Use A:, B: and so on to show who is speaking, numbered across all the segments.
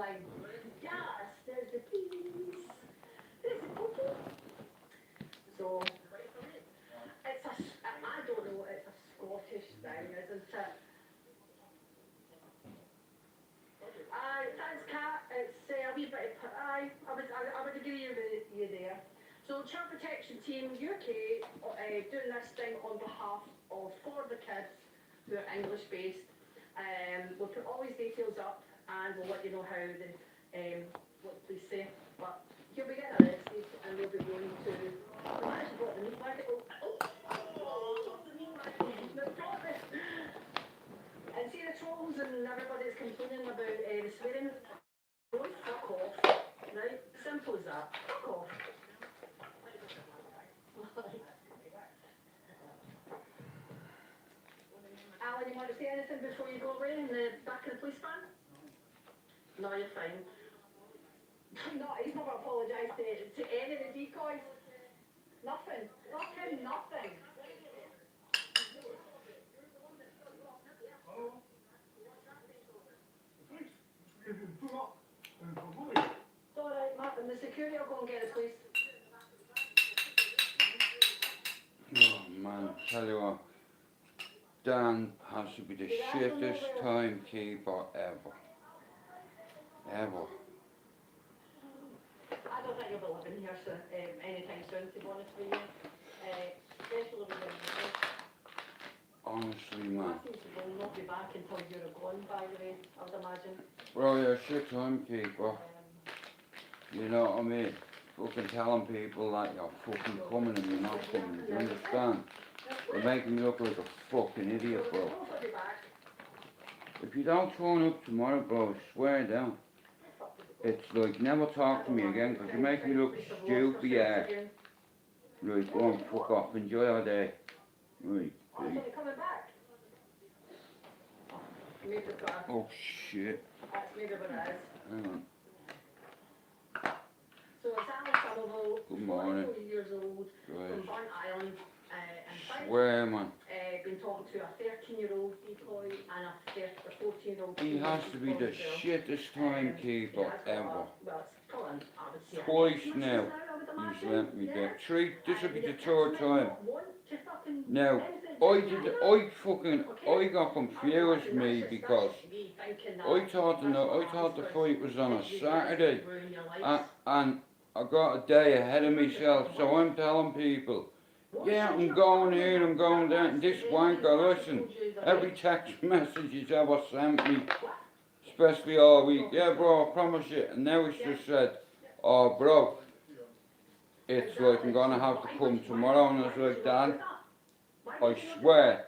A: thing. Yes, there's the peas. There's the cookie. So, I don't know, it's a Scottish thing, isn't it? Aye, thanks, Kat. It's a wee bit of, I would agree with you there. So, Child Protection Team UK doing this thing on behalf of for the kids who are English based. We'll put all these details up and we'll let you know how what the police say. But you'll be getting arrested and we'll be going to. We actually got the meat market. The meat market. And see the trolls and everybody that's complaining about the swearing. Don't fuck off. Right? Simple as that. Fuck off. Alan, you want to say anything before you go away in the back of the police van? No, you're fine. No, he's not going to apologise to any of the decoys. Nothing. Nothing. It's alright, Martin. The security will go and get us, please.
B: Oh man, tell you what, Dan has to be the shittest timekeeper ever. Ever.
A: I don't think you'll be living here anytime soon, to be honest with you. Especially with the
B: Honestly, man.
A: Martins will not be back until you're gone, by the way, I would imagine.
B: Bro, you're a shit timekeeper. You know what I mean? Fucking telling people that you're fucking coming and you're not coming. Do you understand? You're making me look like a fucking idiot, bro. If you don't turn up tomorrow, bro, swear down. It's like, never talk to me again, because you make me look stupid, yeah. Right, go on, fuck off, enjoy your day. Right, see. Oh shit.
A: That's maybe what it is.
B: Hang on.
A: So it's Alice Sullivan,
B: Good morning.
A: 44 years old,
B: Right.
A: from Burnt Island, and
B: Swear, man.
A: been talking to a 13-year-old decoy and a 14-year-old.
B: He has to be the shittest timekeeper ever.
A: Well, it's Colin, I would say.
B: Twice now, he's let me down. This will be the third time. Now, I got confused me because I thought the fight was on a Saturday, and I got a day ahead of myself, so I'm telling people, yeah, I'm going here, I'm going there, and this wanker, listen, every text message he's ever sent me, especially all week, yeah bro, I promise you, and now he's just said, oh bro, it's like I'm gonna have to come tomorrow, and I was like, Dan, I swear,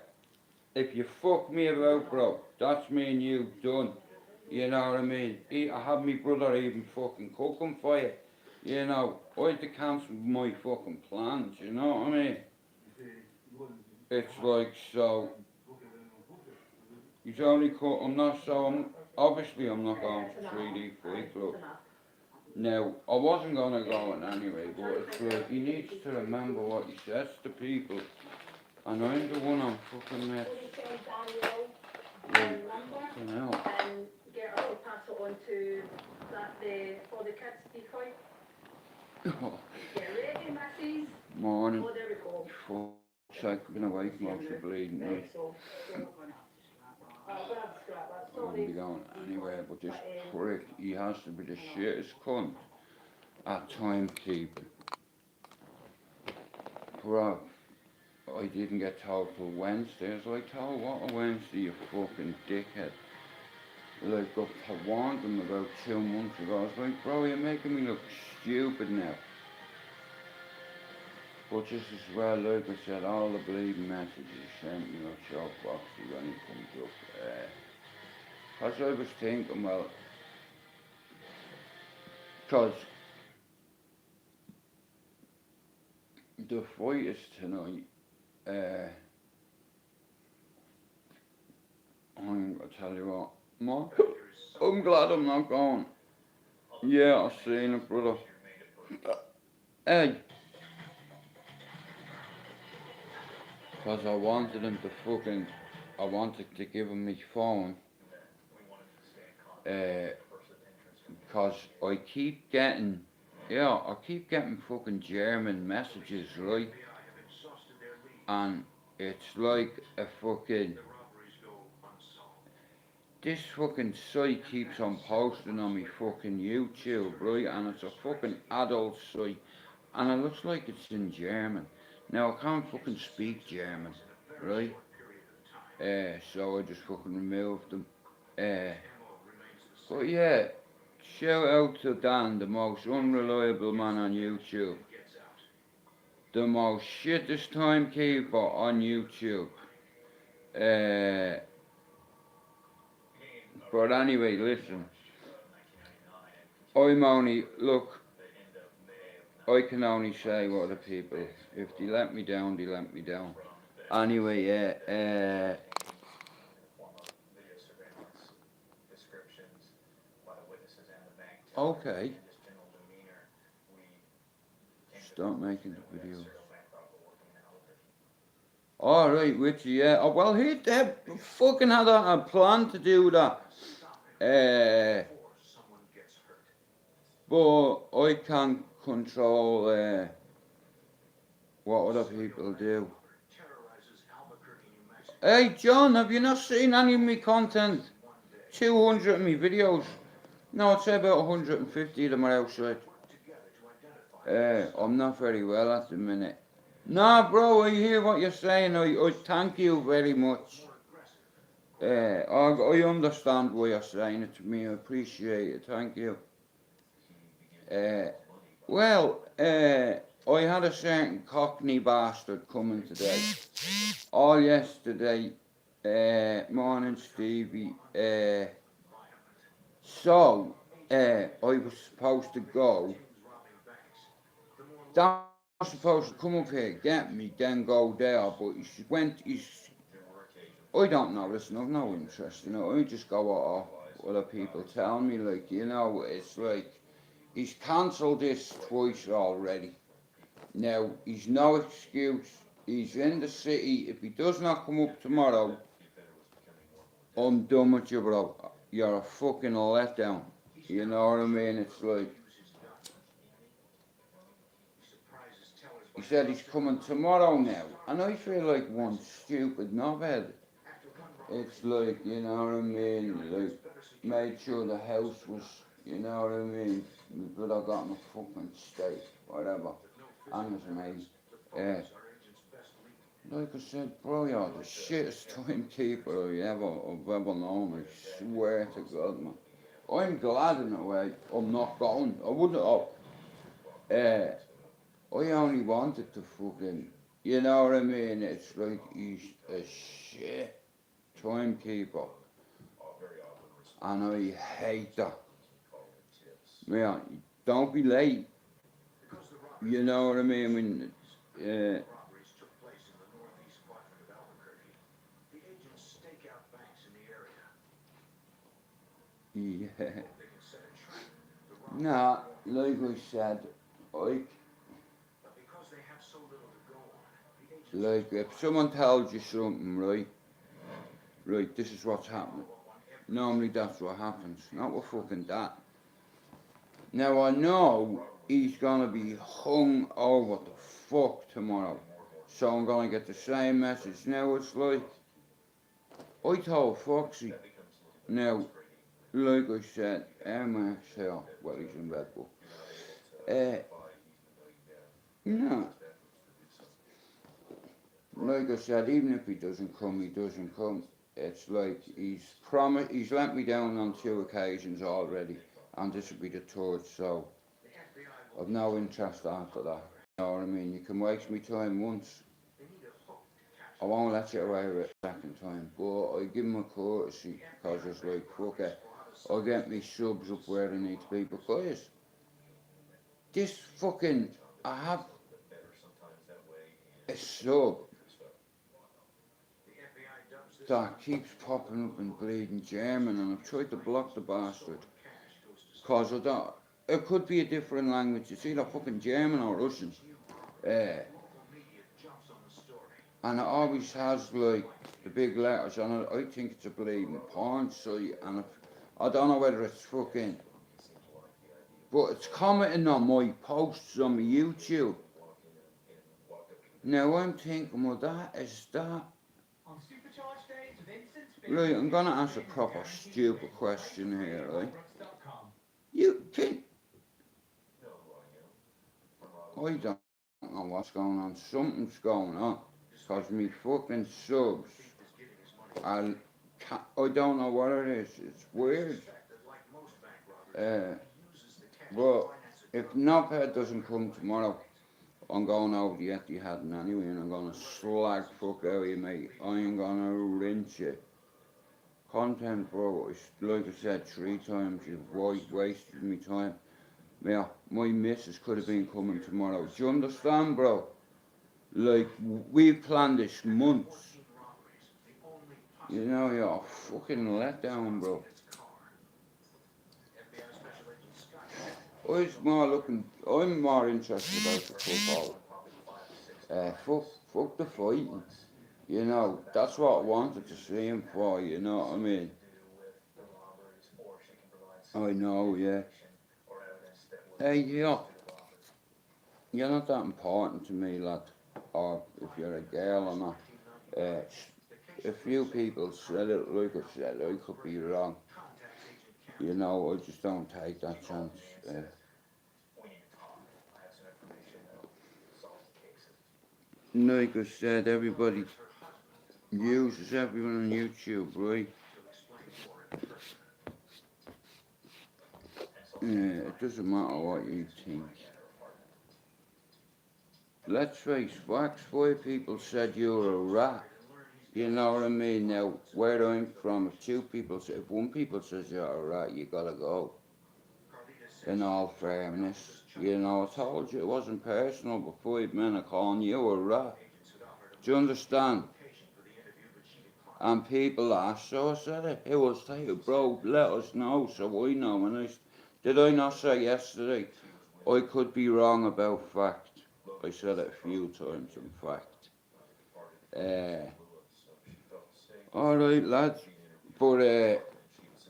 B: if you fuck me about, bro, that's me and you done. You know what I mean? I had my brother even fucking cooking for you. You know, I had to cancel my fucking plans, you know what I mean? It's like, so, he's only cut, obviously I'm not going to 3D Free Club. Now, I wasn't going to go in anyway, but it's like, he needs to remember what he says to people. And I'm the one I'm fucking met. Fucking hell.
A: And get her to pass it on to for the kids decoy. Get ready, Mrs.
B: Morning.
A: Oh, there we go.
B: Fuck's sake, I've been awake most of the bleeding night. I won't be going anywhere, but this prick, he has to be the shittest cunt at timekeeping. Bruv, I didn't get told till Wednesday. I was like, oh, what a Wednesday, you fucking dickhead. Like, I warned him about 2 months ago. I was like, bro, you're making me look stupid now. But just as well, like I said, all the bleeding messages sent me, short boxy when he comes up. As I was thinking, well, because the fight is tonight. I'm gonna tell you what, Mark, I'm glad I'm not going. Yeah, I've seen it, brother. Hey. Because I wanted him to I wanted to give him my phone. Cause I keep getting, I keep getting fucking German messages, right? And it's like a fucking, this fucking site keeps on posting on me fucking YouTube, right? And it's a fucking adult site. And it looks like it's in German. Now I can't fucking speak German, right? So I just fucking removed them. But yeah, shout out to Dan, the most unreliable man on YouTube. The most shittest timekeeper on YouTube. But anyway, listen. I can only say what the people, if they let me down, they let me down. Anyway, okay. Start making the videos. Alright, Richie, yeah. Oh, well, he fucking had a plan to do that. But I can't control what other people do. Hey, John, have you not seen any of my content? 200 of my videos. No, I'd say about 150 of them are outside. I'm not very well at the minute. Nah, bro, I hear what you're saying. I thank you very much. I understand why you're saying it to me. I appreciate it. Thank you. I had a certain cockney bastard coming today. All yesterday. Morning, Stevie. So, I was supposed to go. Dan was supposed to come up here, get me, then go there, but I don't know, listen, I've no interest, I just go off what other people tell me, it's like, he's cancelled this twice already. Now, he's no excuse, he's in the city, if he does not come up tomorrow, I'm done with you, bro. You're a fucking letdown. You know what I mean? It's like, he said he's coming tomorrow now, and I feel like one stupid knobhead. It's like, you know what I mean, like, made sure the house was, you know what I mean, but I got in a fucking state, whatever, and it's me. Like I said, bro, you're the shittest timekeeper I've ever known, I swear to God, man. I'm glad in a way I'm not going. I wouldn't have. I only wanted to fucking, you know what I mean? It's like he's a shit timekeeper. And I hate that. Yeah, don't be late. You know what I mean? Yeah. Nah, like I said, like if someone tells you something, right, this is what's happening. Normally that's what happens, not with fucking that. Now I know he's gonna be hung over the fuck tomorrow, so I'm gonna get the same message. Now it's like, I told Foxy, now, like I said, MXL, well he's in Red Bull. No. Like I said, even if he doesn't come, he doesn't come. It's like he's let me down on 2 occasions already, and this will be the 3rd, so I've no interest after that. You know what I mean? You can waste me time once. I won't let you away with it a second time, but I give him a courtesy, because it's like, fuck it, I'll get me subs up where they need to be, because this fucking, I have a sub that keeps popping up in bleeding German, and I've tried to block the bastard, because it could be a different language, it's either fucking German or Russian, and it always has like the big letters on it. I think it's a bleeding porn site, and I don't know whether it's fucking but it's commenting on my posts on my YouTube. Now I'm thinking, well, that is that. Right, I'm gonna ask a proper stupid question here, right? You can. I don't know what's going on. Something's going on. Cause me fucking subs. I don't know what it is. It's weird. But if Knobhead doesn't come tomorrow, I'm going over the Etihad anyway, and I'm gonna slag fuck out of you, mate. I ain't gonna rinse you. Content, bro, like I said 3 times, you've wasted me time. Yeah, my missus could have been coming tomorrow. Do you understand, bro? Like, we planned this months. You know, you're a fucking letdown, bro. I'm more interested about the football. Fuck the fighting. You know, that's what I wanted to see him for, you know what I mean? I know, yeah. Hey, you're not that important to me, lad. Or if you're a girl or not. A few people said it, like I said, I could be wrong. You know, I just don't take that chance. Like I said, everybody uses everyone on YouTube, right? Yeah, it doesn't matter what you think. Let's face facts, 5 people said you're a rat. You know what I mean? Now, where I'm from, if 1 people says you're a rat, you gotta go. In all fairness, you know, I told you it wasn't personal, but 5 men are calling you a rat. Do you understand? And people ask, so I said it. It was like, bro, let us know so I know. And did I not say yesterday? I could be wrong about fact. I said it a few times, in fact. Alright, lads. But,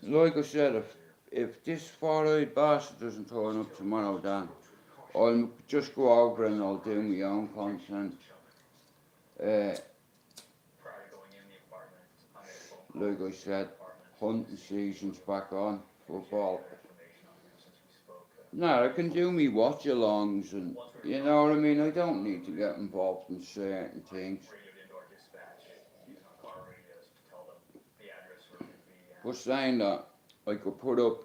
B: like I said, if this 4-eyed bastard doesn't turn up tomorrow, Dan, I'll just go over and I'll do my own content. Like I said, hunting season's back on, football. No, I can do me watch-alongs and, you know what I mean, I don't need to get involved in certain things. But saying that, I could put up,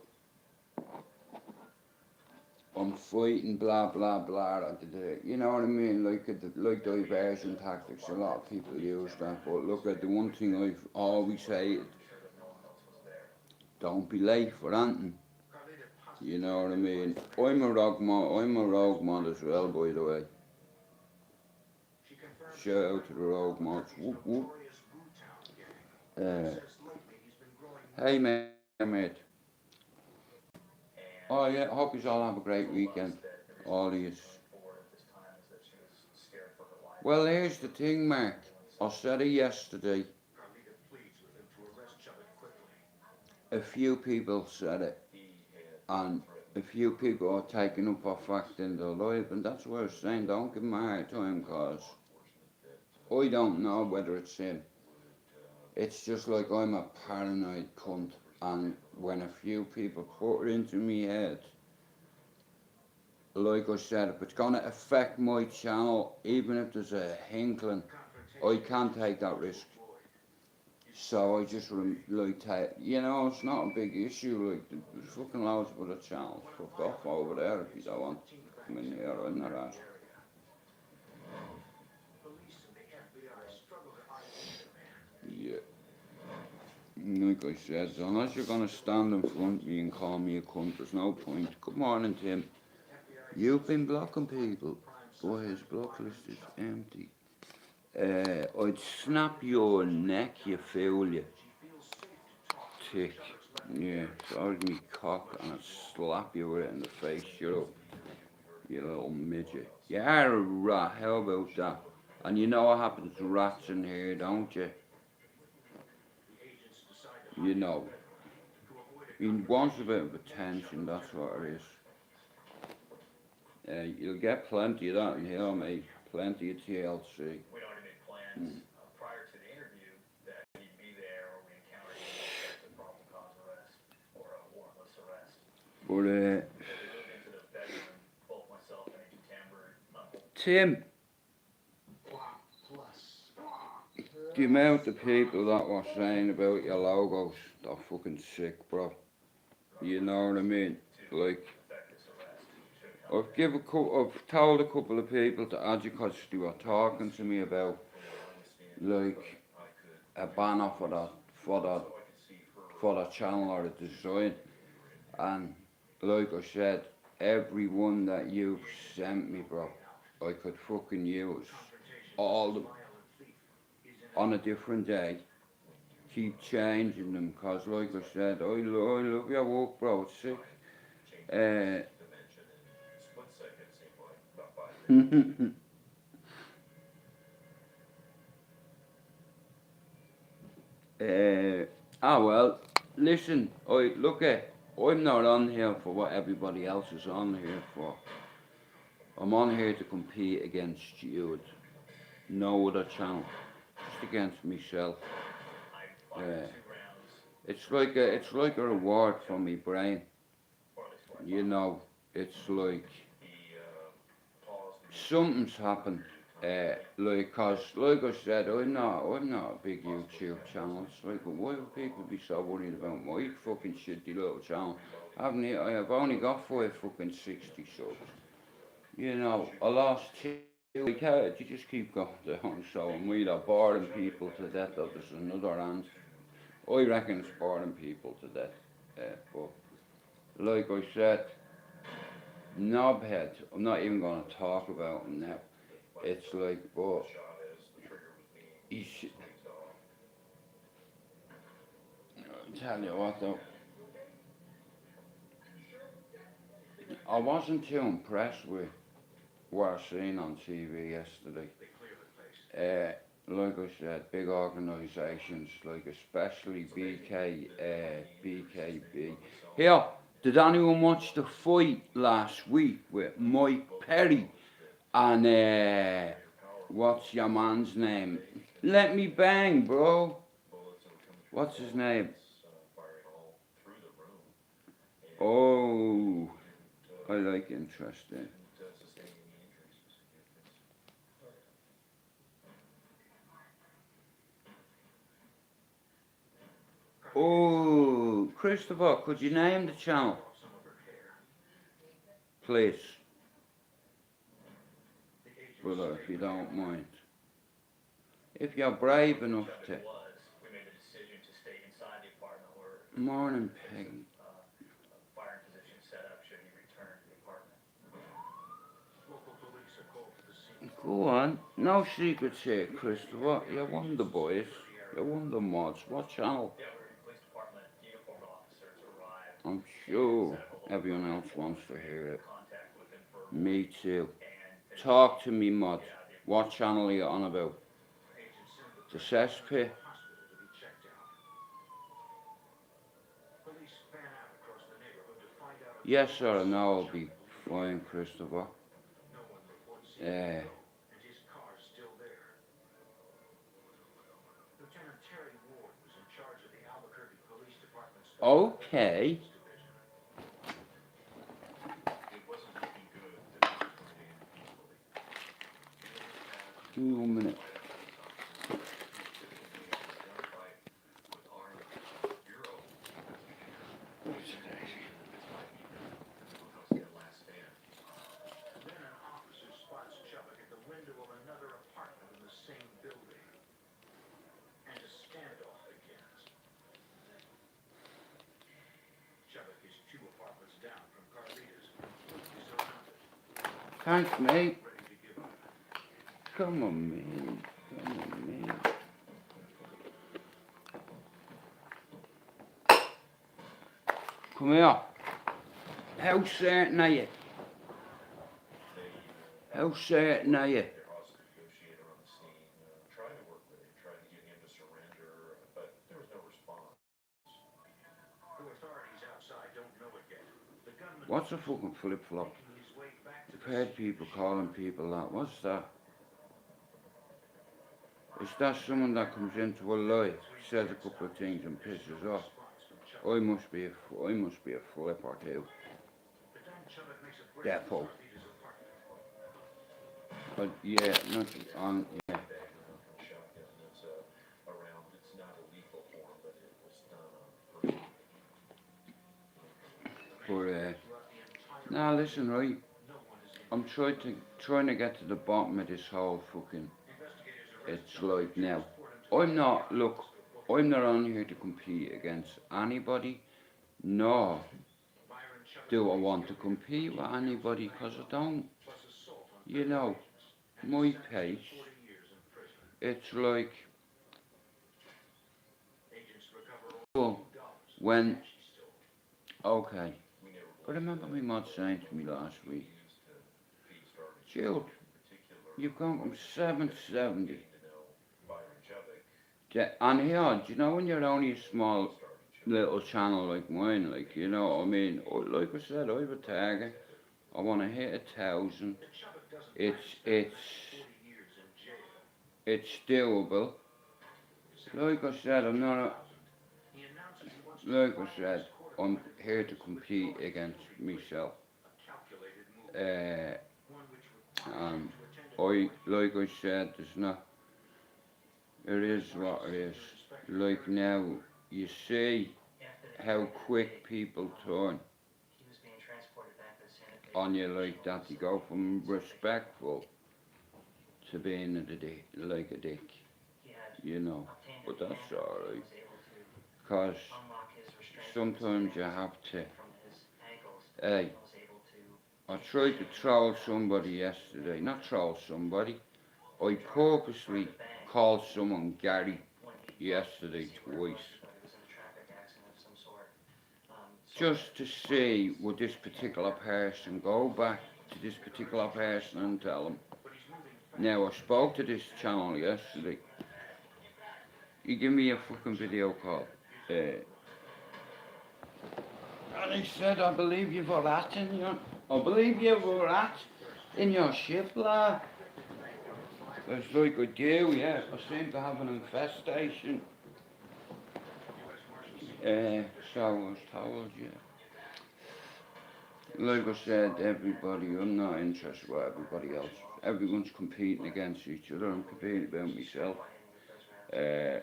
B: I'm fighting, blah, blah, blah, you know what I mean, like diversion tactics, a lot of people use that, but look at the one thing I've always hated, don't be late for anything. You know what I mean? I'm a rogue mod as well, by the way. Shout out to the rogue mods. Whoop, whoop. Hey, mate. Oh, yeah, I hope you all have a great weekend. All of you. Well, here's the thing, Mark. I said it yesterday. A few people said it. And a few people are taking up our fact in their life, and that's what I was saying, don't give me a hard time, cause I don't know whether it's him. It's just like I'm a paranoid cunt, and when a few people put it into me head, like I said, if it's gonna affect my channel, even if there's a hinkling, I can't take that risk. So I just you know, it's not a big issue, like, there's fucking loads of other channels, fuck off over there if you don't want to come in here, I'm not asking. Yeah. Like I said, unless you're gonna stand in front of me and call me a cunt, there's no point. Good morning, Tim. You've been blocking people. Boy, his block list is empty. I'd snap your neck, you fool, you. Tick. Yeah, sorry me cock and I'd slap you with it in the face. Shut up, you little midget. You're a rat, how about that? And you know what happens to rats in here, don't you? You know. He wants a bit of attention, that's what it is. You'll get plenty of that here, mate. Plenty of TLC.
C: We already made plans prior to the interview that he'd be there or we encountered him with a probable cause arrest or a warrantless arrest.
B: But,
C: We moved into the bedroom, both myself and Agent Tamber.
B: Tim, the amount of people that were saying about your logos, they're fucking sick, bro. You know what I mean? Like, I've told a couple of people to add you because they were talking to me about, like, a banner for the channel or the design. And like I said, every one that you've sent me, bro, I could fucking use all of them on a different day. Keep changing them, cause like I said, I love your work, bro. It's sick. Well, listen, I'm not on here for what everybody else is on here for. I'm on here to compete against you, no other channel, just against myself. It's like a reward for me brain. You know, it's like something's happened. Cause like I said, I'm not a big YouTube channel. It's like, why would people be so worried about my fucking shitty little channel? I have only got 560 subs. You know, I lost 2. Like, you just keep going down. So I'm either boring people to death or there's another answer. I reckon it's boring people to death. But like I said, knobhead, I'm not even going to talk about him now. It's like, but I'll tell you what though, I wasn't too impressed with what I seen on TV yesterday. Like I said, big organisations, like especially BKB. Here, did anyone watch the fight last week with Mike Perry and what's your man's name? Let me bang, bro. What's his name? Oh, I like interesting. Oh, Christopher, could you name the channel? Please. Brother, if you don't mind. If you're brave enough to. Morning, Peggy. Go on. No secrets here, Christopher. You're one of the boys. You're one of the mods. What channel? I'm sure everyone else wants to hear it. Me too. Talk to me, mod. What channel are you on about? The cesspit? Yes sir, no, I'll be flying, Christopher. Okay. Give me 1 minute. Thanks, mate. Come on, man. Come on, man. Come here. How certain are you? How certain are you? What's a fucking flip-flop? heard people calling people that. What's that? Is that someone that comes into a life, says a couple of things and pisses off? I must be a flip or two. Defo. But yeah, not on, yeah.
C: Shotgun that's around. It's not a lethal form, but it was done on purpose.
B: But now listen, right? I'm trying to get to the bottom of this whole fucking. It's like now. I'm not on here to compete against anybody. No. Do I want to compete with anybody? Because I don't. You know, my pace. It's like. Well, when. Okay. I remember my mum saying to me last week, Jude, you've gone from 770. And here, do you know when you're only a small little channel like mine, like, you know what I mean? Like I said, I have a target. I want to hit 1,000. It's doable. Like I said, I'm here to compete against myself. And like I said, it is what it is. Like now, you see how quick people turn on you like that. They go from respectful to being like a dick, you know. But that's alright. Because sometimes you have to. Hey, I tried to troll somebody yesterday. Not troll somebody. I purposely called someone Gary yesterday twice. Just to see would this particular person go back to this particular person and tell him. Now I spoke to this channel yesterday. He gave me a fucking video call. And he said, I believe you've a rat in your ship, lad. It's like I do, yeah. I seem to have an infestation. So I was told, yeah. Like I said, everybody, I'm not interested with everybody else. Everyone's competing against each other. I'm competing about myself.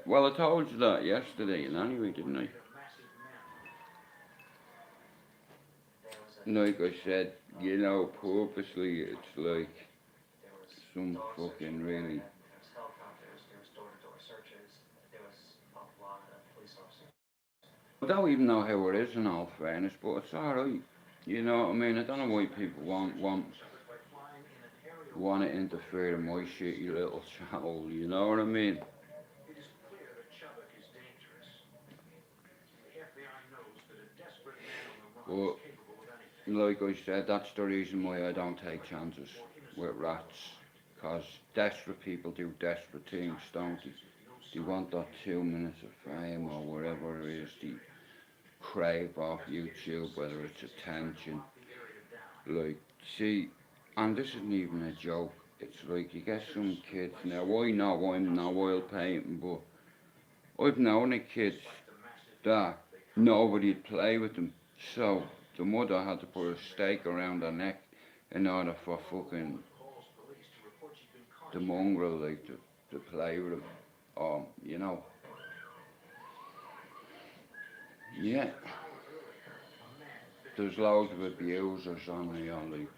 B: Well, I told you that yesterday, and anyway, didn't I? Like I said, you know, purposely, it's like some fucking really. I don't even know how it is in all fairness, but it's alright. You know what I mean? I don't know why people want to interfere in my shitty little channel, you know what I mean? But, like I said, that's the reason why I don't take chances with rats. Because desperate people do desperate things, don't they? They want that 2 minutes of fame or whatever it is they crave off YouTube, whether it's attention. Like, see, and this isn't even a joke. It's like you get some kids, now I know I'm no oil painting, but I've known the kids that nobody'd play with them. So the mother had to put a stake around her neck in order for fucking the mongrel like to play with him. You know. Yeah. There's loads of abusers on there, like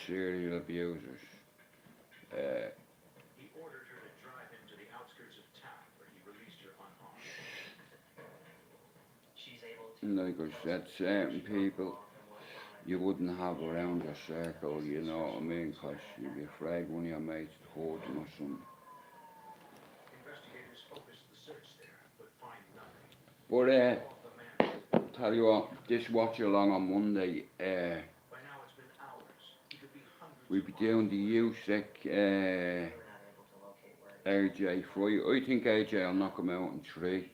B: serial abusers. Like I said, certain people you wouldn't have around your circle, you know what I mean? Because you'd be afraid one of your mates would hurt them or something. But tell you what, this watch along on Monday, we'll be doing the USEC AJ fight. I think AJ will knock him out in 3.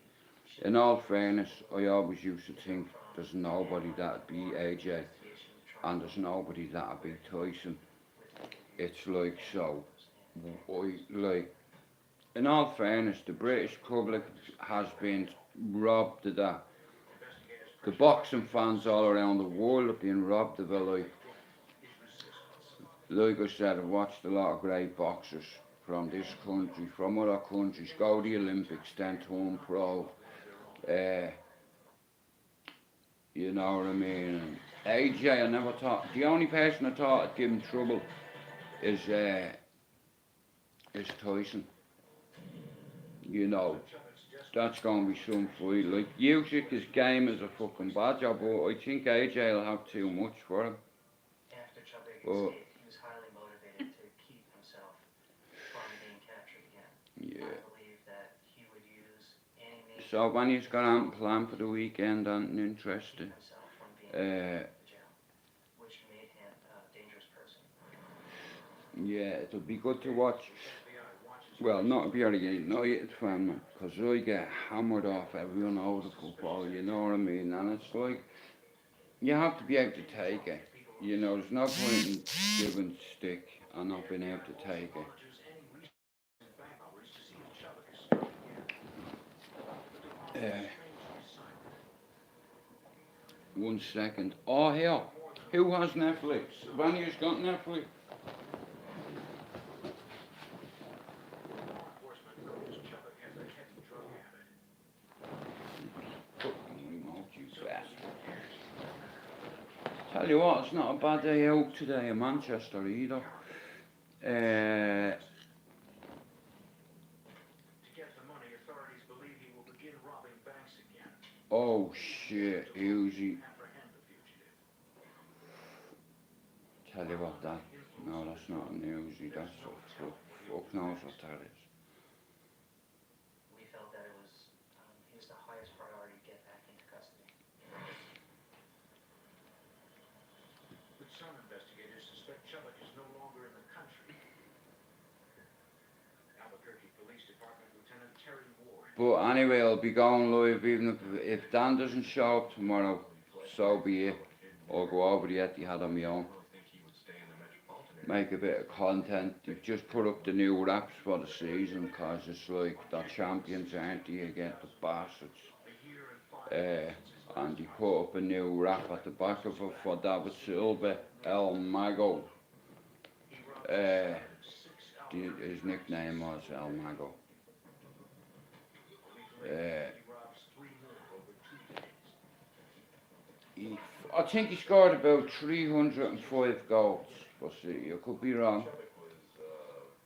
B: In all fairness, I always used to think there's nobody that'd beat AJ. and there's nobody that'll beat Tyson. It's like, so, like, in all fairness, the British public has been robbed of that. The boxing fans all around the world have been robbed of it. Like I said, I've watched a lot of great boxers from this country, from other countries, go to the Olympics, then turn pro. You know what I mean? And AJ, I never thought, the only person I thought would give him trouble is Tyson. You know, that's going to be some fight. Like, Usyk, his game is a fucking bad job, but I think AJ will have too much for him.
D: After Chubbuck
B: But,
D: escaped, he was highly motivated to keep himself from being captured again.
B: yeah.
D: I believe that he would use any means
B: So when he's got a plan for the weekend, I'm
D: to keep
B: interested.
D: himself from being taken to jail, which made him a dangerous person.
B: Yeah, it'll be good to watch. Well, not a very United fan, because I get hammered off everyone over the football, you know what I mean? And it's like, you have to be able to take it. You know, there's no point in giving stick and not being able to take it. 1 second. Oh, hell. Who has Netflix? Vanya's got Netflix. Tell you what, it's not a bad day out today in Manchester either.
E: To get the money, authorities believe he will begin robbing banks again.
B: Oh shit, Uzi.
E: Apprehend the fugitive.
B: Tell you what, that. No, that's not an Uzi. That's fuck knows what that is.
D: We felt that it was the highest priority to get back into custody.
E: But some investigators suspect Chubbuck is no longer in the country. Albuquerque Police Department Lieutenant Terry Ward.
B: But anyway, I'll be going live even if Dan doesn't show up tomorrow, so be it. I'll go over the Etihad on my own. Make a bit of content. They've just put up the new raps for the season, cause it's like the champions aren't here again, the bastards. And they put up a new rap at the back of it for David Silva, El Mago. His nickname was El Mago. I think he scored about 305 goals for City. I could be wrong.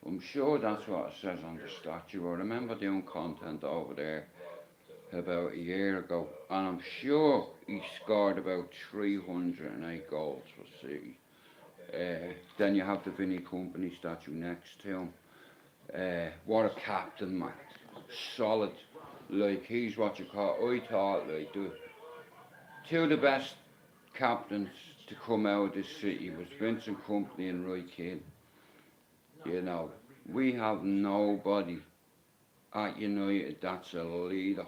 B: I'm sure that's what it says on the statue. I remember doing content over there about a year ago, and I'm sure he scored about 308 goals for City. Then you have the Vinnie Company statue next to him. What a captain, man. Solid. Like, he's what you call, I thought, like, two of the best captains to come out of this city was Vincent Company and Roy Keane. You know, we have nobody at United that's a leader.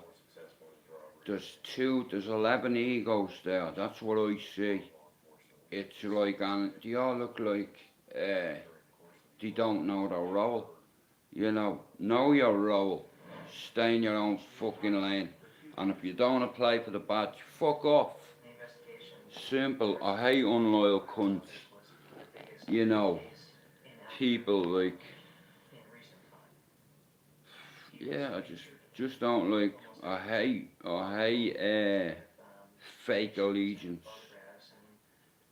B: There's 11 egos there, that's what I see. It's like, and they all look like they don't know their role. You know your role. Stay in your own fucking lane. And if you don't apply for the badge, fuck off. Simple. I hate unloyal cunts. You know, people like, yeah, I just don't like, I hate fake allegiance.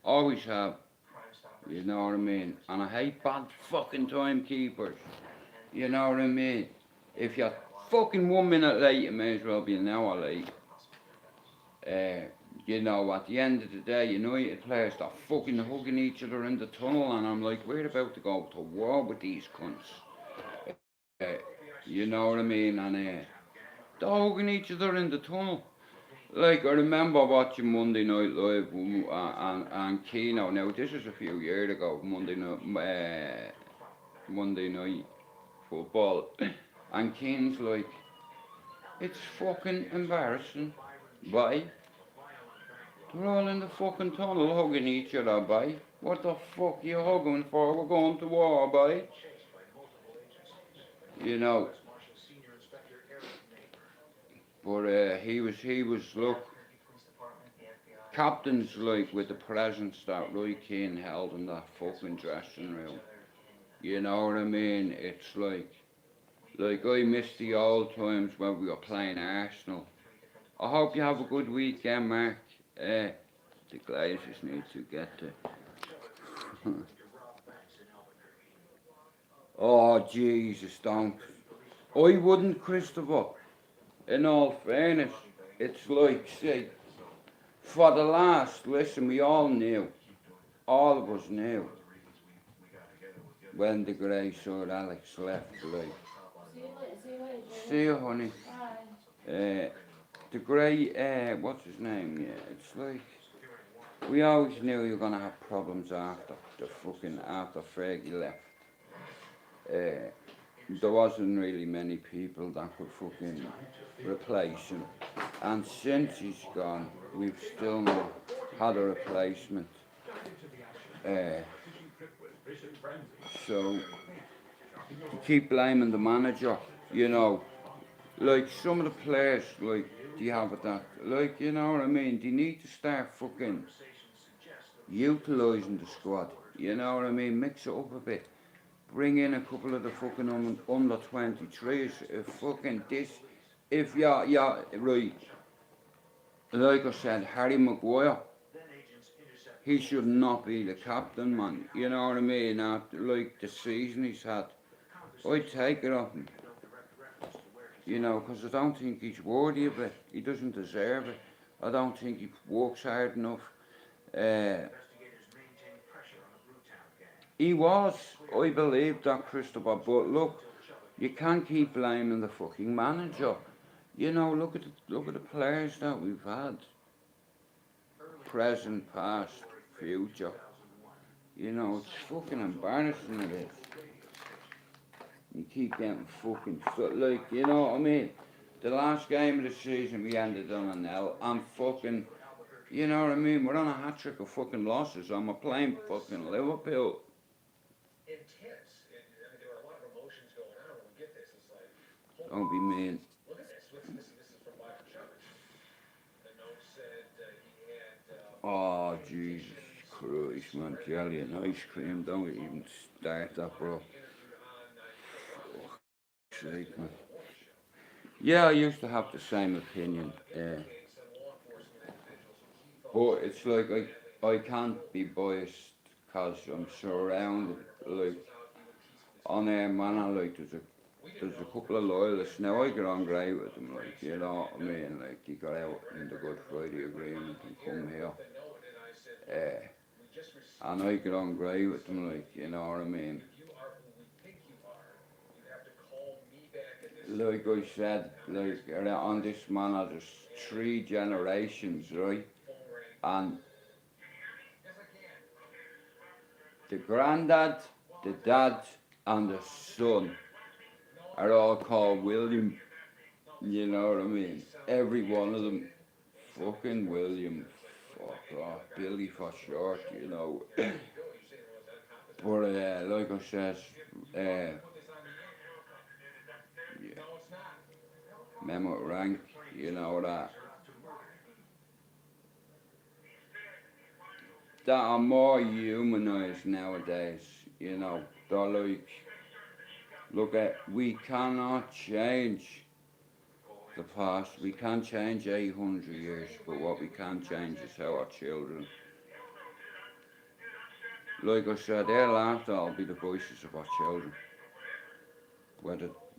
B: Always have, you know what I mean? And I hate bad fucking timekeepers. You know what I mean? If you're fucking 1 minute late, you may as well be an hour late. You know, at the end of the day, United players are fucking hugging each other in the tunnel, and I'm like, we're about to go to war with these cunts. You know what I mean? And they're hugging each other in the tunnel. Like, I remember watching Monday Night Live and Keno. Now, this is a few years ago, Monday Night Football. And Keane's like, it's fucking embarrassing. Why? They're all in the fucking tunnel hugging each other, boy. What the fuck you hugging for? We're going to war, boy.
E: Chased by multiple agencies.
B: You know,
E: U.S. Marshal Senior Inspector Eric Neighbor.
B: but he was, look,
D: Albuquerque Police Department, the FBI,
B: captains like with the presence that Roy Keane held in that fucking dressing room. You know what I mean? It's like I miss the old times when we were playing Arsenal. I hope you have a good weekend, Mark. The Glazers need to get to. Oh, Jesus, don't. I wouldn't, Christopher. In all fairness, it's like, see, for the last, listen, we all knew, all of us knew, when the grey Sir Alex left, like, see you, honey. The grey, what's his name, yeah, it's like, we always knew you were going to have problems after Fergie left. There wasn't really many people that could fucking replace him. And since he's gone, we've still not had a replacement. So, you keep blaming the manager, you know. Like, some of the players, like, do you have it that, like, you know what I mean? They need to start fucking utilising the squad, you know what I mean? Mix it up a bit. Bring in a couple of the fucking under 23s. If fucking this, if you're right, like I said, Harry Maguire, he should not be the captain, man. You know what I mean? After like the season he's had, I'd take it off him. You know, because I don't think he's worthy of it. He doesn't deserve it. I don't think he works hard enough. He was, I believe that, Christopher, but look, you can't keep blaming the fucking manager. You know, look at the players that we've had. Present, past, future. You know, it's fucking embarrassing it is. You keep getting fucking, like, you know what I mean? The last game of the season we ended on an L, and fucking, you know what I mean? We're on a hat-trick of fucking losses, and we're playing fucking Liverpool.
C: Intense. I mean, there were a lot of emotions going on when we get this. It's like,
B: Don't be mean.
C: look at this. This is from Michael Chavez. The note said he had.
B: Oh, Jesus Christ, man. Jelly and ice cream. Don't even start that, bro. Fuck's sake, man. Yeah, I used to have the same opinion. But it's like I can't be biased because I'm surrounded, like, on air manner, like, there's a couple of loyalists. Now, I get on great with them, like, you know what I mean? Like, he got out in the Good Friday Agreement and come here. And I get on great with them, like, you know what I mean? Like I said, like, on this manor, there's 3 generations, right? And the granddad, the dad, and the son are all called William. You know what I mean? Every one of them, fucking William. Fuck off, Billy for short, you know. But like I said, yeah. Memo rank, you know that are more humanised nowadays, you know. They're like, look we cannot change the past. We can't change 800 years, but what we can change is our children. Like I said, thereafter I'll be the voices of our children.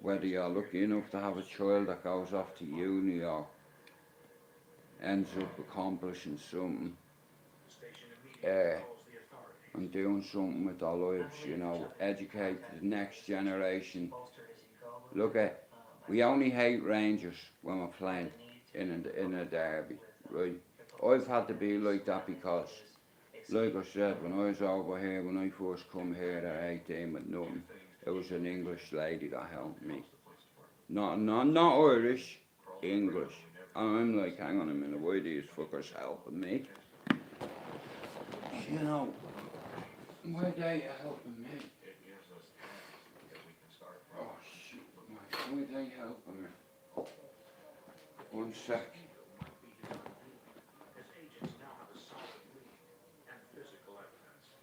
B: Whether you're lucky enough to have a child that goes off to uni or ends up accomplishing something, and doing something with their lives, you know, educate the next generation. Look we only hate Rangers when we're playing in a derby, right? I've had to be like that because, like I said, when I was over here, when I first come here at 18 with nothing, it was an English lady that helped me. Not Irish, English. And I'm like, hang on a minute, why are these fuckers helping me? you know, why they helping me?
C: It gives us tasks that we can start from.
B: Oh shit, mate, why they helping me? 1 sec.
E: Might be done as agents now have a solid lead and physical evidence.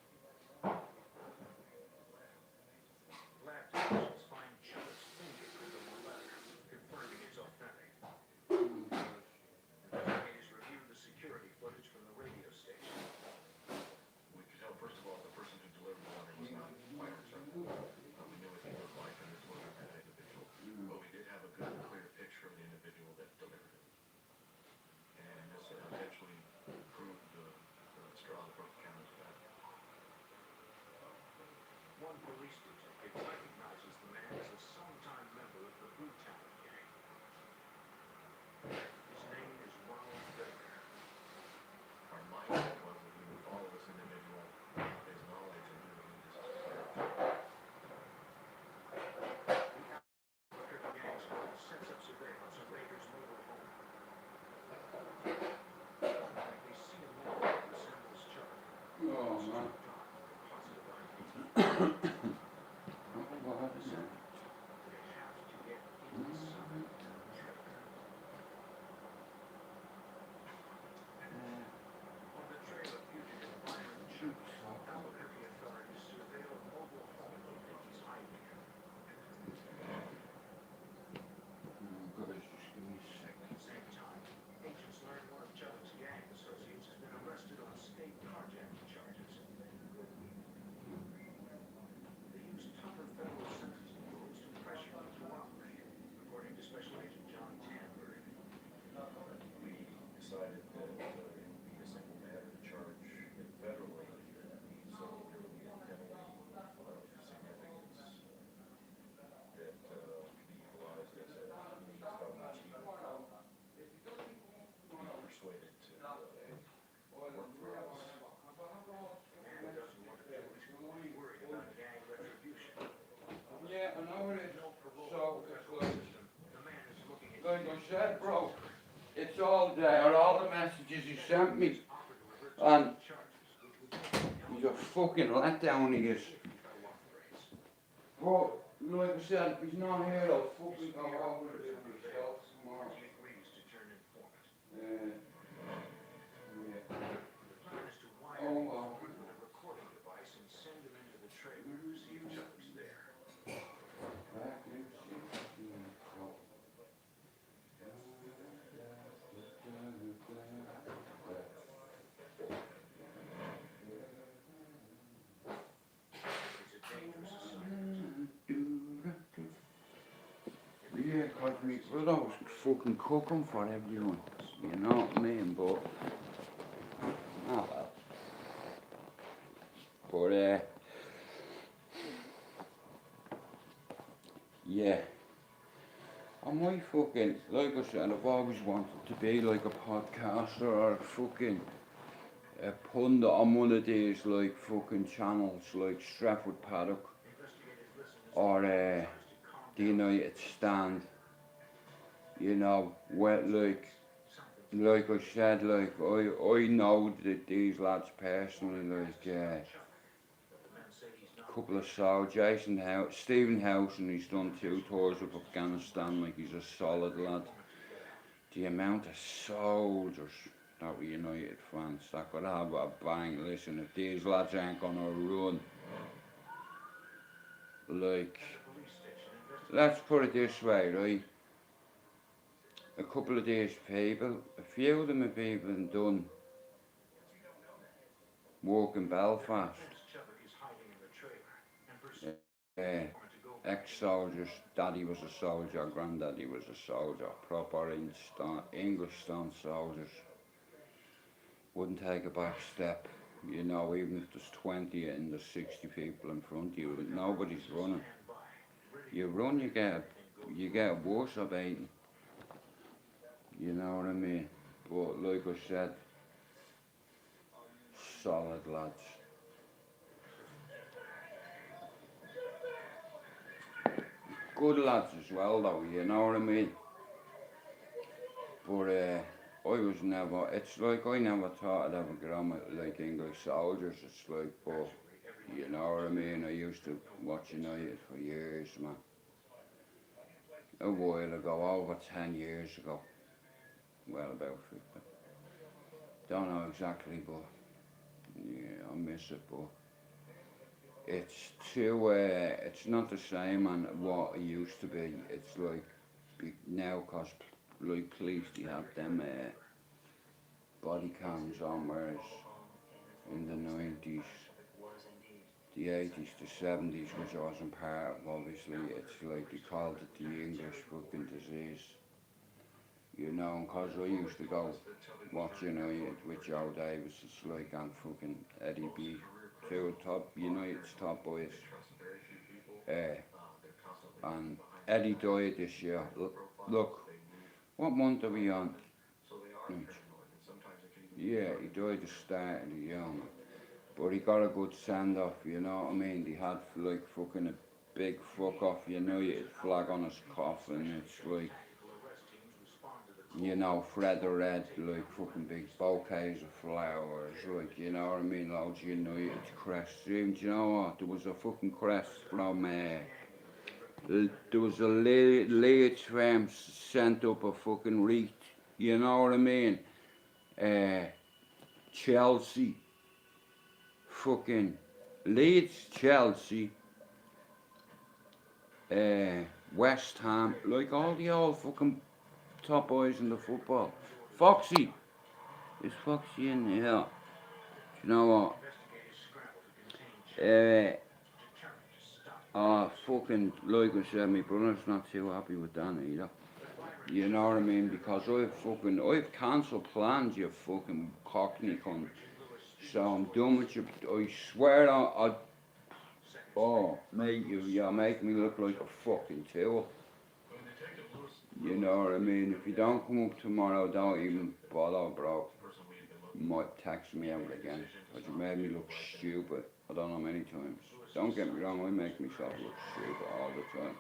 E: Lab technicians find Chubbuck's fingerprint on the letter, confirming it's authentic. Investigators review the security footage from the radio station.
C: We could tell, first of all, the person who delivered the letter was not quite certain. We knew what he looked like, and this wasn't that individual. But we did have a good, clear picture of the individual that delivered it. And this eventually proved the straw that broke the camel's back.
E: One police detective recognizes the man as a sometime member of the Brutown gang. His name is Ronald Baker.
C: Our mindset was that we would follow this individual without his knowledge and we would lead us to his death.
E: Baker gang squad sets up surveillance on Baker's mobile home. They see a man who resembles Chubbuck.
B: Oh man.
E: Positive ID.
B: Oh, what is it?
E: They have to get inside the trailer. On the trail of fugitive Byron Chubbuck, Albuquerque authorities surveil a mobile home they think he's hiding in.
B: Oh, guys, just give me a sec.
E: At the same time, agents learn one of Chubbuck's gang associates has been arrested on state carjacking charges. They use tougher federal sentencing rules to pressure him to cooperate, according to Special Agent John Tanberg.
C: We decided that it would be a simple matter to charge it federally, so there would be a penalty of significance that could be utilized as a means by which he would be persuaded to work for us.
E: The man doesn't want to do it. He's worried about gang retribution.
B: Yeah, I know it is.
E: No parole
B: So,
E: in the
B: it's
E: federal
B: like,
E: system. The man is looking at
B: like I said, bro, it's all there, all the messages he sent me, and he's a fucking letdown, he is. But, like I said, if he's not here, I'll fucking go over to him myself tomorrow.
E: He agrees to turn informant.
B: Yeah.
E: The plan is to wire
B: Oh,
E: him
B: wow.
E: with a recording device and send him into the trailer to see if Chubbuck's there.
B: Back in 16.
E: It's a dangerous assignment.
B: Yeah, cause me brother was fucking cooking for everyone, you know what I mean, but, oh well. But, yeah. I might fucking, like I said, I've always wanted to be like a podcaster or a fucking a pundit on one of these like fucking channels like Stratford Paddock or the United Stand. You know, where like I said, like I know that these lads personally, like a couple of soldiers, Stephen Housen, he's done 2 tours of Afghanistan, like he's a solid lad. The amount of soldiers that were United France that could have a bang, listen, if these lads ain't gonna run, like, let's put it this way, right? A couple of these people, a few of them have even done work in Belfast. Ex-soldiers, daddy was a soldier, granddaddy was a soldier, proper English-stone soldiers. Wouldn't take a back step, you know, even if there's 20 and there's 60 people in front of you, nobody's running. You run, you get worse of eating. You know what I mean? But like I said, solid lads. Good lads as well though, you know what I mean? But I was never, it's like I never thought I'd ever get on with like English soldiers. It's like, but you know what I mean? I used to watch United for years, man. A while ago, over 10 years ago. Well, about 50. Don't know exactly, but yeah, I miss it, but it's too, it's not the same and what it used to be. It's like now, cause like police, they have them body cams on, whereas in the 90s, the 80s, the 70s, which I wasn't part of, obviously, it's like they called it the English fucking disease. You know, cause I used to go watching with Joe Davis, it's like, and fucking Eddie B, two top United's top boys. And Eddie died this year. Look, what month are we on? Yeah, he died the start of the year, man. But he got a good send off, you know what I mean? They had like fucking a big fuck off United flag on his coffin. It's like, you know, Fred the Red, like fucking big bouquets of flowers, like, you know what I mean? Loads of United crests. Do you know what? There was a fucking crest from, there was a Leeds firm sent up a fucking wreath, you know what I mean? Chelsea, fucking Leeds, Chelsea, West Ham, like all the old fucking top boys in the football. Foxy, is Foxy in here? Do you know what? Fucking, like I said, my brother's not too happy with that either. You know what I mean? Because I've cancelled plans, you fucking cockney cunt. So I'm done with you. I swear oh, mate, you're making me look like a fucking tool. You know what I mean? If you don't come up tomorrow, don't even bother, bro. You might text me out again, because you made me look stupid. I don't know how many times. Don't get me wrong, I make myself look stupid all the time.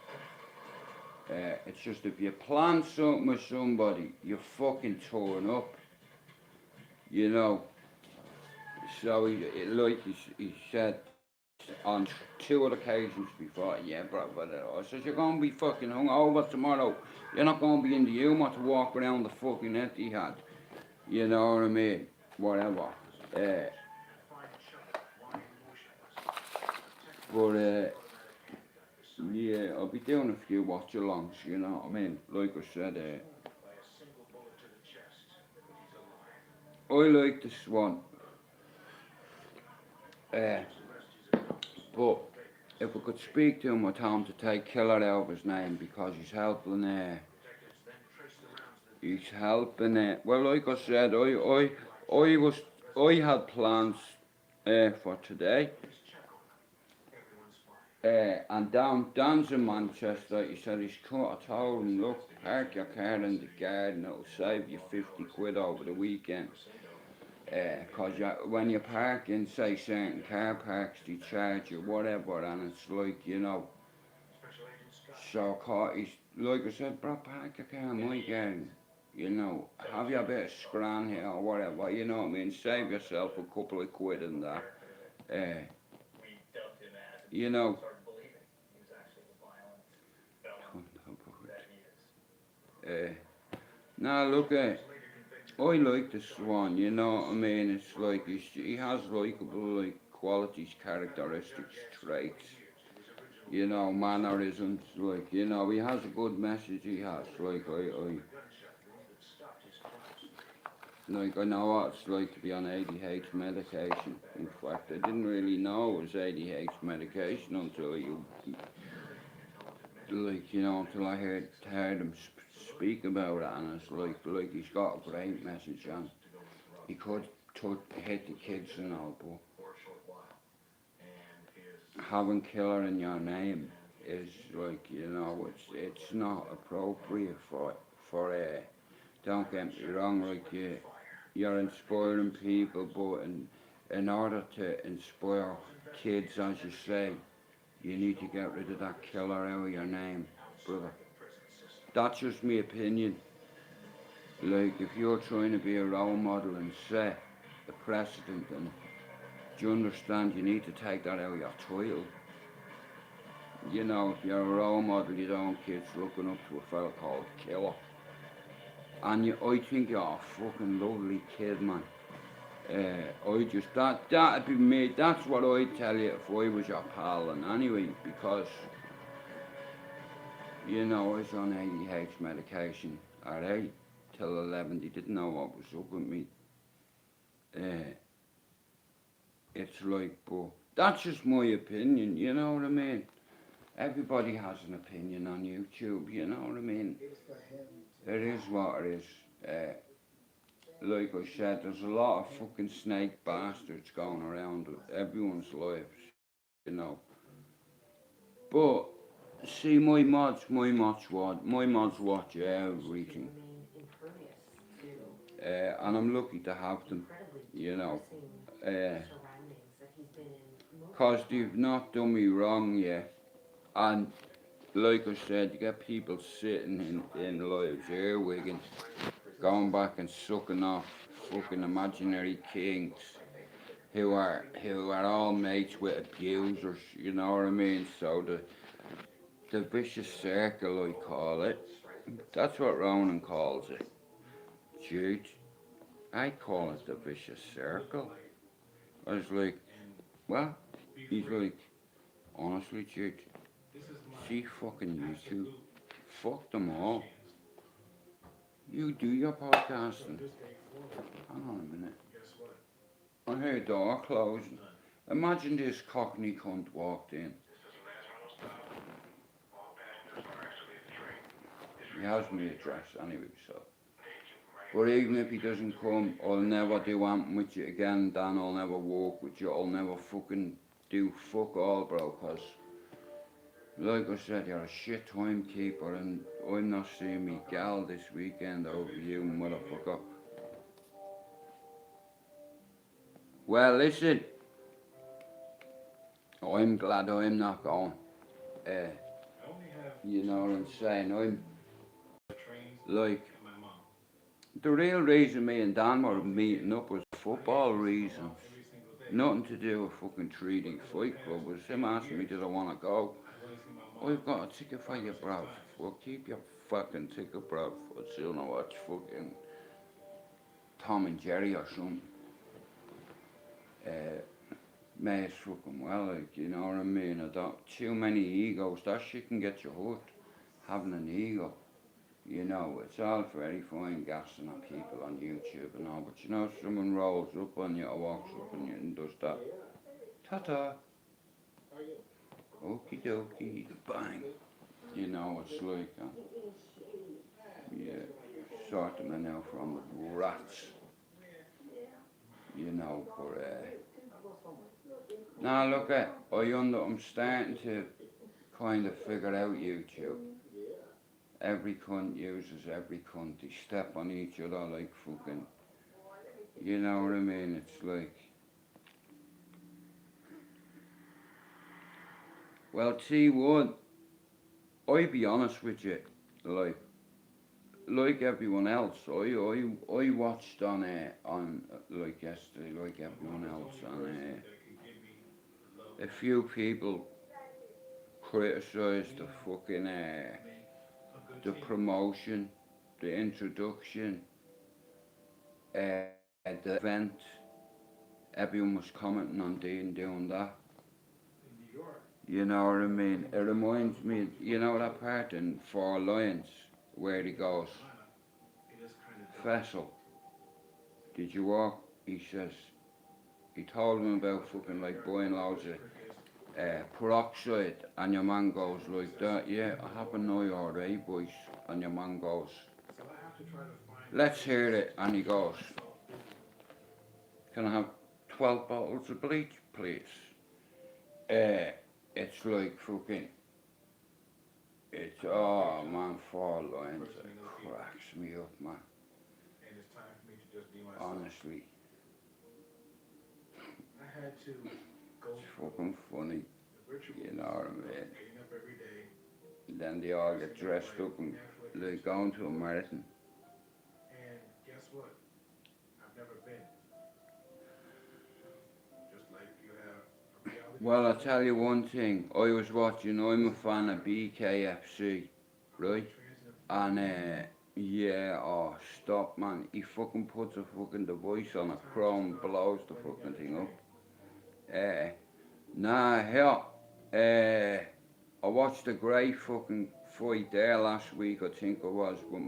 B: It's just if you plan something with somebody, you fucking turn up. You know. So he said on two other occasions before, yeah, bro, I said, you're going to be fucking hungover tomorrow. You're not going to be in the humour to walk around the fucking Etihad. You know what I mean? Whatever. But, yeah, I'll be doing a few watch-alongs, you know what I mean? Like I said, I like this one. But if we could speak to him, I'd tell him to take Killer out of his name because he's helping, well, like I said, I had plans, for today. And Dan's in Manchester, he said he's cut. I told him, look, park your car in the garden, it'll save you 50 quid over the weekend. Cause when you park in, say, certain car parks, they charge you whatever, and it's like, you know. So, he's, like I said, bro, park your car in my garden. You know, have your bit of scran here or whatever, you know what I mean? Save yourself a couple of quid in that. You know. Now look at, I like this one, you know what I mean? It's like he has likeable like qualities, characteristics, traits, you know, mannerisms, like, you know, he has a good message, he has, like I know what it's like to be on ADH medication. In fact, I didn't really know it was ADH medication until until I heard him speak about it, and it's like he's got a great message, and he could hit the kids and all, but having Killer in your name is like, you know, it's not appropriate for don't get me wrong, like you're inspiring people, but in order to inspire kids, as you say, you need to get rid of that Killer out of your name, brother. That's just my opinion. Like, if you're trying to be a role model and set a precedent, and do you understand you need to take that out of your child? You know, if you're a role model, you don't want kids looking up to a fella called Killer. And I think you're a fucking lovely kid, man. That'd be me, that's what I'd tell you if I was your pal, and anyway, because, you know, I was on ADH medication at 8 till 11, they didn't know what was up with me. It's like, but that's just my opinion, you know what I mean? Everybody has an opinion on YouTube, you know what I mean? It is what it is. Like I said, there's a lot of fucking snake bastards going around with everyone's lives, you know. But see, my mods watch everything, and I'm lucky to have them, you know. Cause they've not done me wrong yet, and like I said, you get people sitting in lives earwigging, going back and sucking off fucking imaginary kings who are all mates with abusers, you know what I mean? So the vicious circle, I call it. That's what Ronan calls it. Jude, I call it the vicious circle. I was like, well, he's like, honestly, Jude, see fucking YouTube. Fuck them all. You do your podcasting. Hang on a minute. I hear a door closing. Imagine this cockney cunt walked in. He has my address anyway, so. But even if he doesn't come, I'll never do anything with you again, Dan. I'll never walk with you. I'll never fucking do fuck all, bro, cause like I said, you're a shit timekeeper, and I'm not seeing me gal this weekend over you, motherfucker. Well, listen, I'm glad I'm not going. You know what I'm saying? I'm like, the real reason me and Dan were meeting up was football reasons. Nothing to do with fucking 3D Fight Club. It was him asking me, did I want to go? I've got a ticket for you, bruv. Well, keep your fucking ticket, bruv. I'd still not watch fucking Tom and Jerry or something. May as fucking well, like, you know what I mean? I don't, too many egos, that shit can get you hooked. Having an ego. You know, it's all very fine gassing at people on YouTube and all, but you know, someone rolls up on you or walks up on you and does that. Ta-ta. Okie dokie, bang. You know, it's like, yeah, sort them out from rats. You know, but, now look I'm starting to kind of figure out YouTube. Every cunt uses every cunt. They step on each other like fucking, you know what I mean? It's like, well, T1, I be honest with you, like everyone else, I watched on like yesterday, like everyone else, and a few people criticised the fucking the promotion, the introduction, the event. Everyone was commenting on Dean doing that. You know what I mean? It reminds me, you know that part in Four Lions where he goes, Fessel, did you walk? He says, he told him about fucking like buying loads of peroxide, and your man goes like that, yeah, I have an IRA, boys, and your man goes, let's hear it, and he goes, can I have 12 bottles of bleach, please? It's like fucking, it's, oh man, Four Lions, it cracks me up, man. Honestly. It's fucking funny, you know what I mean? And then they all get dressed up and they're going to a marathon.
E: never been. Just like you have a reality.
B: Well, I'll tell you one thing. I was watching, I'm a fan of BKFC, right? And, yeah, oh, stop, man. He fucking puts a fucking device on a chrome, blows the fucking thing up. Nah, hell, I watched a great fucking fight there last week, I think it was, with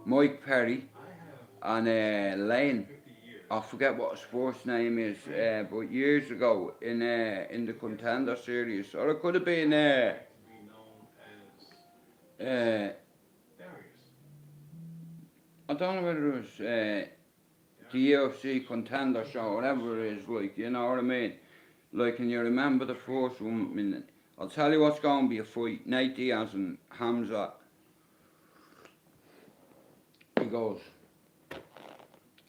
B: Mike Perry and Lane. I forget what his first name is, but years ago in the Contender Series, or it could have been
E: To be known as Darius.
B: I don't know whether it was the UFC Contender Show, whatever it is, like, you know what I mean? Like, can you remember the first one? I mean, I'll tell you what's going to be a fight. Nate Diaz and Hamza. He goes,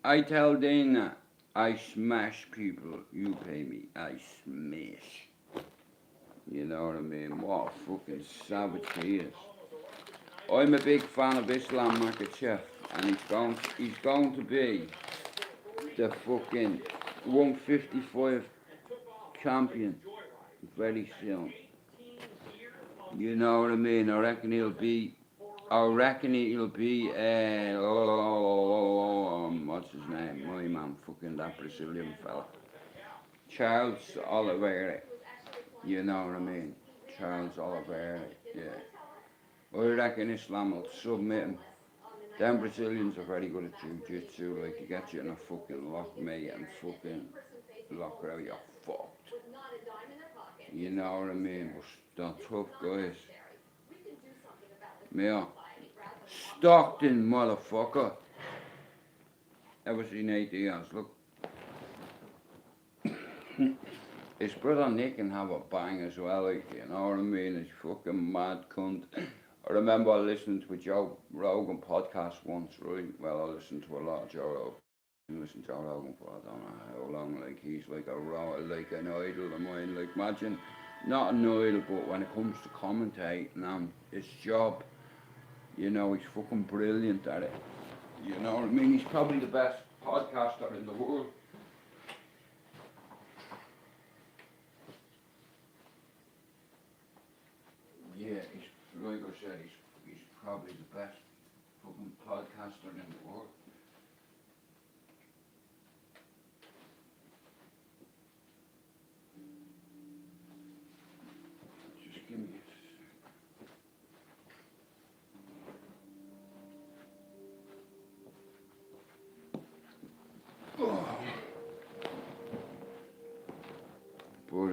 B: I tell Dana, I smash people, you pay me, I smash. You know what I mean? What a fucking savage he is. I'm a big fan of Islam Makhachev, and he's going to be the fucking 155 champion very soon. You know what I mean? I reckon he'll be, what's his name? My man, fucking that Brazilian fella. Charles Oliveira. You know what I mean? Charles Oliveira, yeah. I reckon Islam will submit him. Them Brazilians are very good at jiu-jitsu, like, you get you in a fucking lock, mate, and fucking lock her out, you're fucked. You know what I mean? But they're tough guys. Yeah. Stockton, motherfucker. Ever seen Nate Diaz? Look. His brother Nick can have a bang as well, like, you know what I mean? He's fucking mad cunt. I remember listening to a Joe Rogan podcast once, right? Well, I listened to a lot of Joe Rogan. I listened to Joe Rogan for I don't know how long. Like, he's like like an idol of mine. Like, imagine, not an idol, but when it comes to commentating, his job, you know, he's fucking brilliant at it. You know what I mean? He's probably the best podcaster in the world. Yeah, like I said, he's probably the best fucking podcaster in the world. Just give me a oh. But what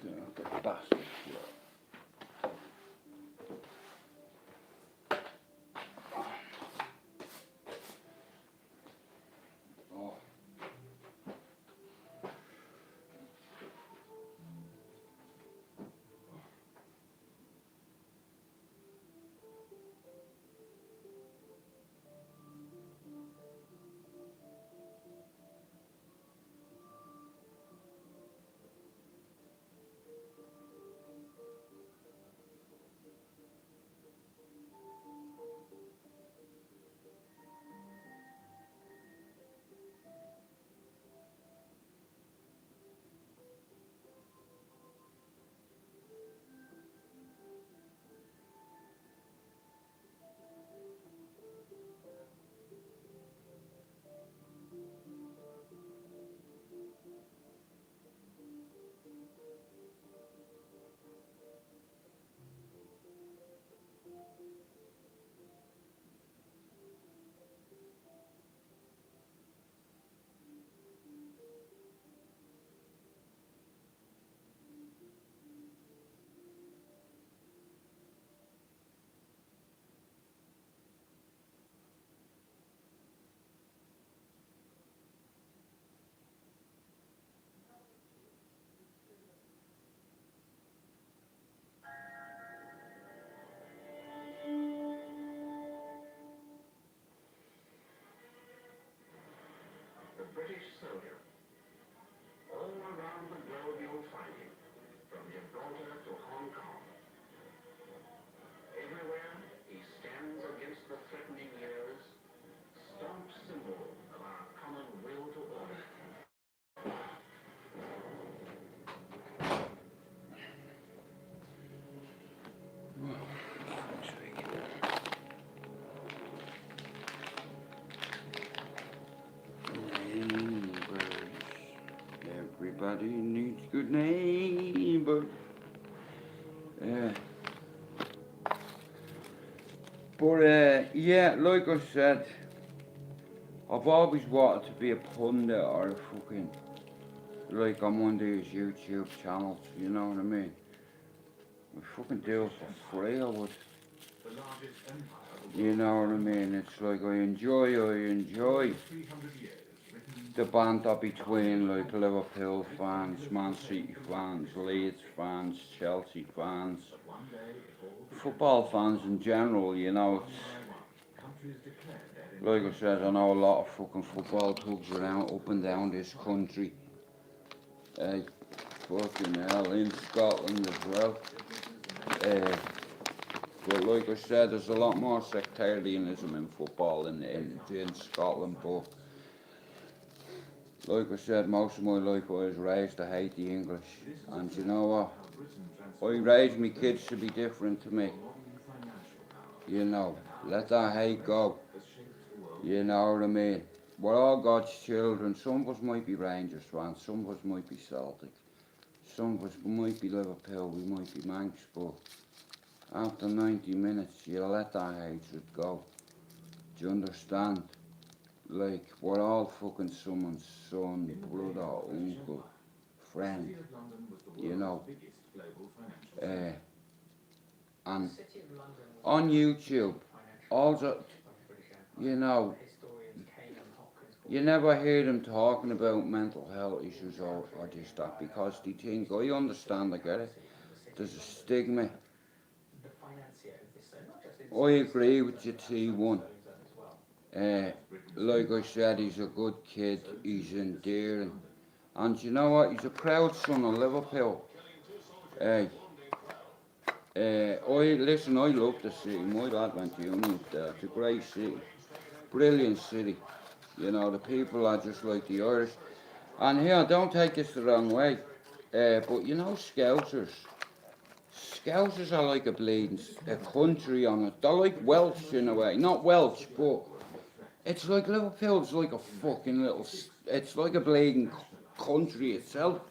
B: the Everybody needs good neighbor. Yeah, like I said, I've always wanted to be a pundit or a fucking, like on one of these YouTube channels, you know what I mean? I fucking do it for free, I would. You know what I mean? It's like I enjoy the banter between like Liverpool fans, Man City fans, Leeds fans, Chelsea fans, football fans in general, you know. Like I said, I know a lot of fucking football clubs around up and down this country. Fucking hell, in Scotland as well. But like I said, there's a lot more sectarianism in football in Scotland, but like I said, most of my life I was raised to hate the English. And you know what? I raised my kids to be different to me. You know, let that hate go. You know what I mean? We're all God's children. Some of us might be Rangers fans, some of us might be Celtic, some of us might be Liverpool, we might be Manx, but after 90 minutes, you let that hatred go. Do you understand? Like, we're all fucking someone's son, brother, uncle, friend, you know. And on YouTube, also, you know, you never hear them talking about mental health issues or this, that, because they think, I understand, I get it, there's a stigma. I agree with you, T1. Like I said, he's a good kid, he's endearing. And you know what, he's a proud son of Liverpool. I love the city, my dad went to uni there, it's a great city, brilliant city. You know, the people are just like the Irish. And here, don't take this the wrong way, but you know Scousers are like a country on it. They're like Welsh in a way, not Welsh, but it's like Liverpool's like a fucking little, it's like a bleeding country itself.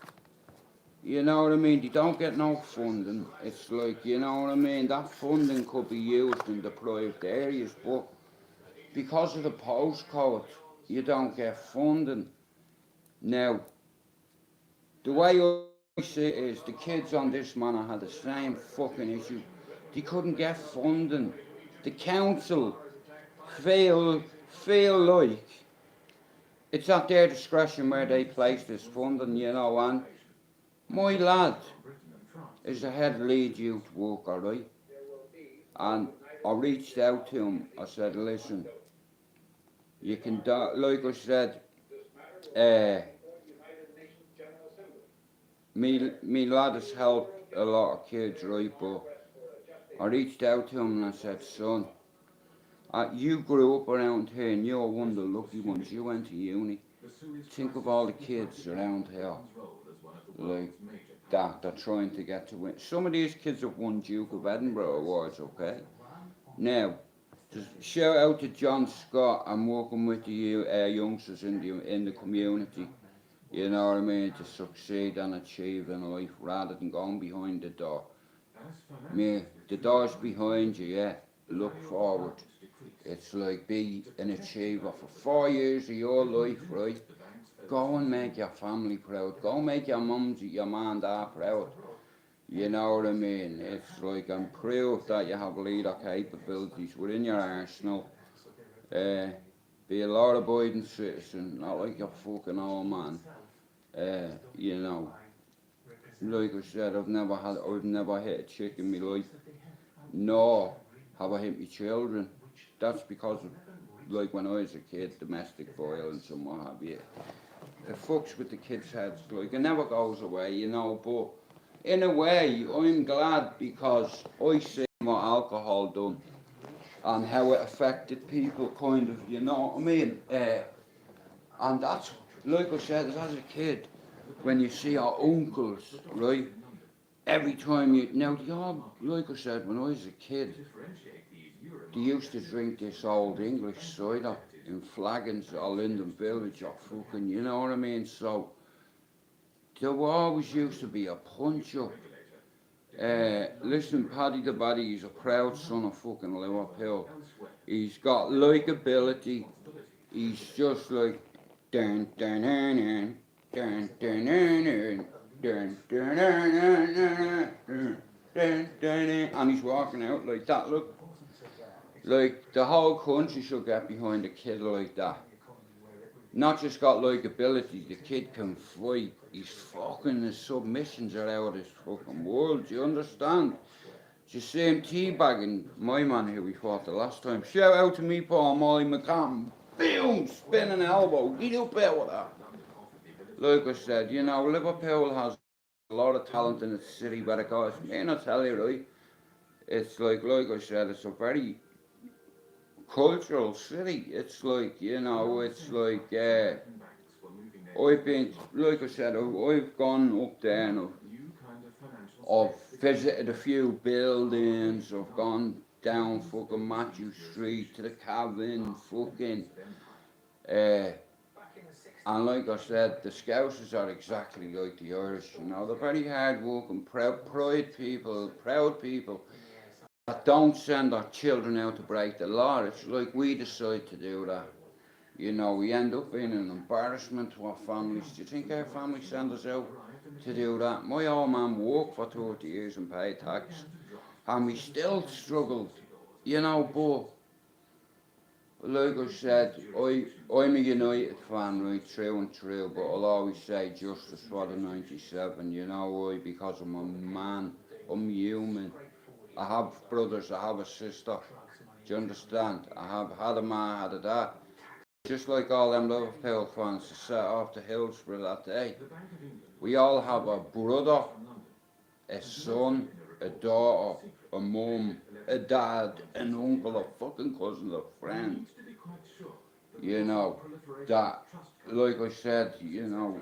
B: You know what I mean? They don't get no funding. It's like, you know what I mean? That funding could be used in deprived areas, but because of the postcode, you don't get funding. Now, the way I see it is the kids on this manor had the same fucking issue. They couldn't get funding. The council feel like it's at their discretion where they place this funding, you know, and my lad is a head lead youth worker, right? And I reached out to him, I said, listen, you can do, like I said, me lad has helped a lot of kids, right, but I reached out to him and I said, son, you grew up around here and you're one of the lucky ones, you went to uni. Think of all the kids around here, like, that they're trying to get to win. Some of these kids have won Duke of Edinburgh awards, okay? Now, just shout out to John Scott. I'm working with the youngsters in the community, you know what I mean, to succeed and achieve in life rather than going behind the door. The door's behind you, yeah, look forward. It's like be an achiever for 4 years of your life, right? Go and make your family proud. Go make your mum and dad proud. You know what I mean? It's like, and prove that you have leader capabilities within your arsenal. Be a law-abiding citizen, not like a fucking old man. You know, like I said, I've never hit a chick in my life, nor have I hit my children. That's because of, like when I was a kid, domestic violence and what have you. It fucks with the kids' heads, like it never goes away, you know, but in a way, I'm glad because I seen what alcohol done and how it affected people, kind of, you know what I mean? And that's, like I said, as a kid, when you see our uncles, right, every time now they all, like I said, when I was a kid, they used to drink this old English cider in Flagons or Linden Village or fucking, you know what I mean? So, there always used to be a punch-up. Listen, Paddy the Baddy, he's a proud son of fucking Liverpool. He's got likability. He's just like dun dun dun dun dun dun dun dun dun dun dun, and he's walking out like that. Look, like the whole country should get behind a kid like that. Not just got likability, the kid can fight. He's fucking, his submissions are out of this fucking world. Do you understand? You see him teabagging my man who we fought the last time. Shout out to me, Paul Molly McCann. Boom! Spinning elbow. Get up there with that. Like I said, you know, Liverpool has a lot of talent in the city, but it goes, man, I tell you, right? It's like I said, it's a very cultural city. It's like, you know, it's like, I've been, like I said, I've gone up there and I've visited a few buildings, I've gone down fucking Matthew Street to the cabin, fucking, and like I said, the Scousers are exactly like the Irish, you know, they're very hard working, proud people that don't send our children out to break the law. It's like we decide to do that. You know, we end up being an embarrassment to our families. Do you think our family send us out to do that? My old man worked for 30 years and paid tax, and we still struggled, you know, but like I said, I'm a United fan, right, true and true, but I'll always say justice for the 97, you know why? Because I'm a man, I'm human. I have brothers, I have a sister, do you understand? I have had a man, had a dad. Just like all them Liverpool fans that set off to Hillsborough that day. We all have a brother, a son, a daughter, a mum, a dad, an uncle, a fucking cousin, a friend. You know, that, like I said, you know,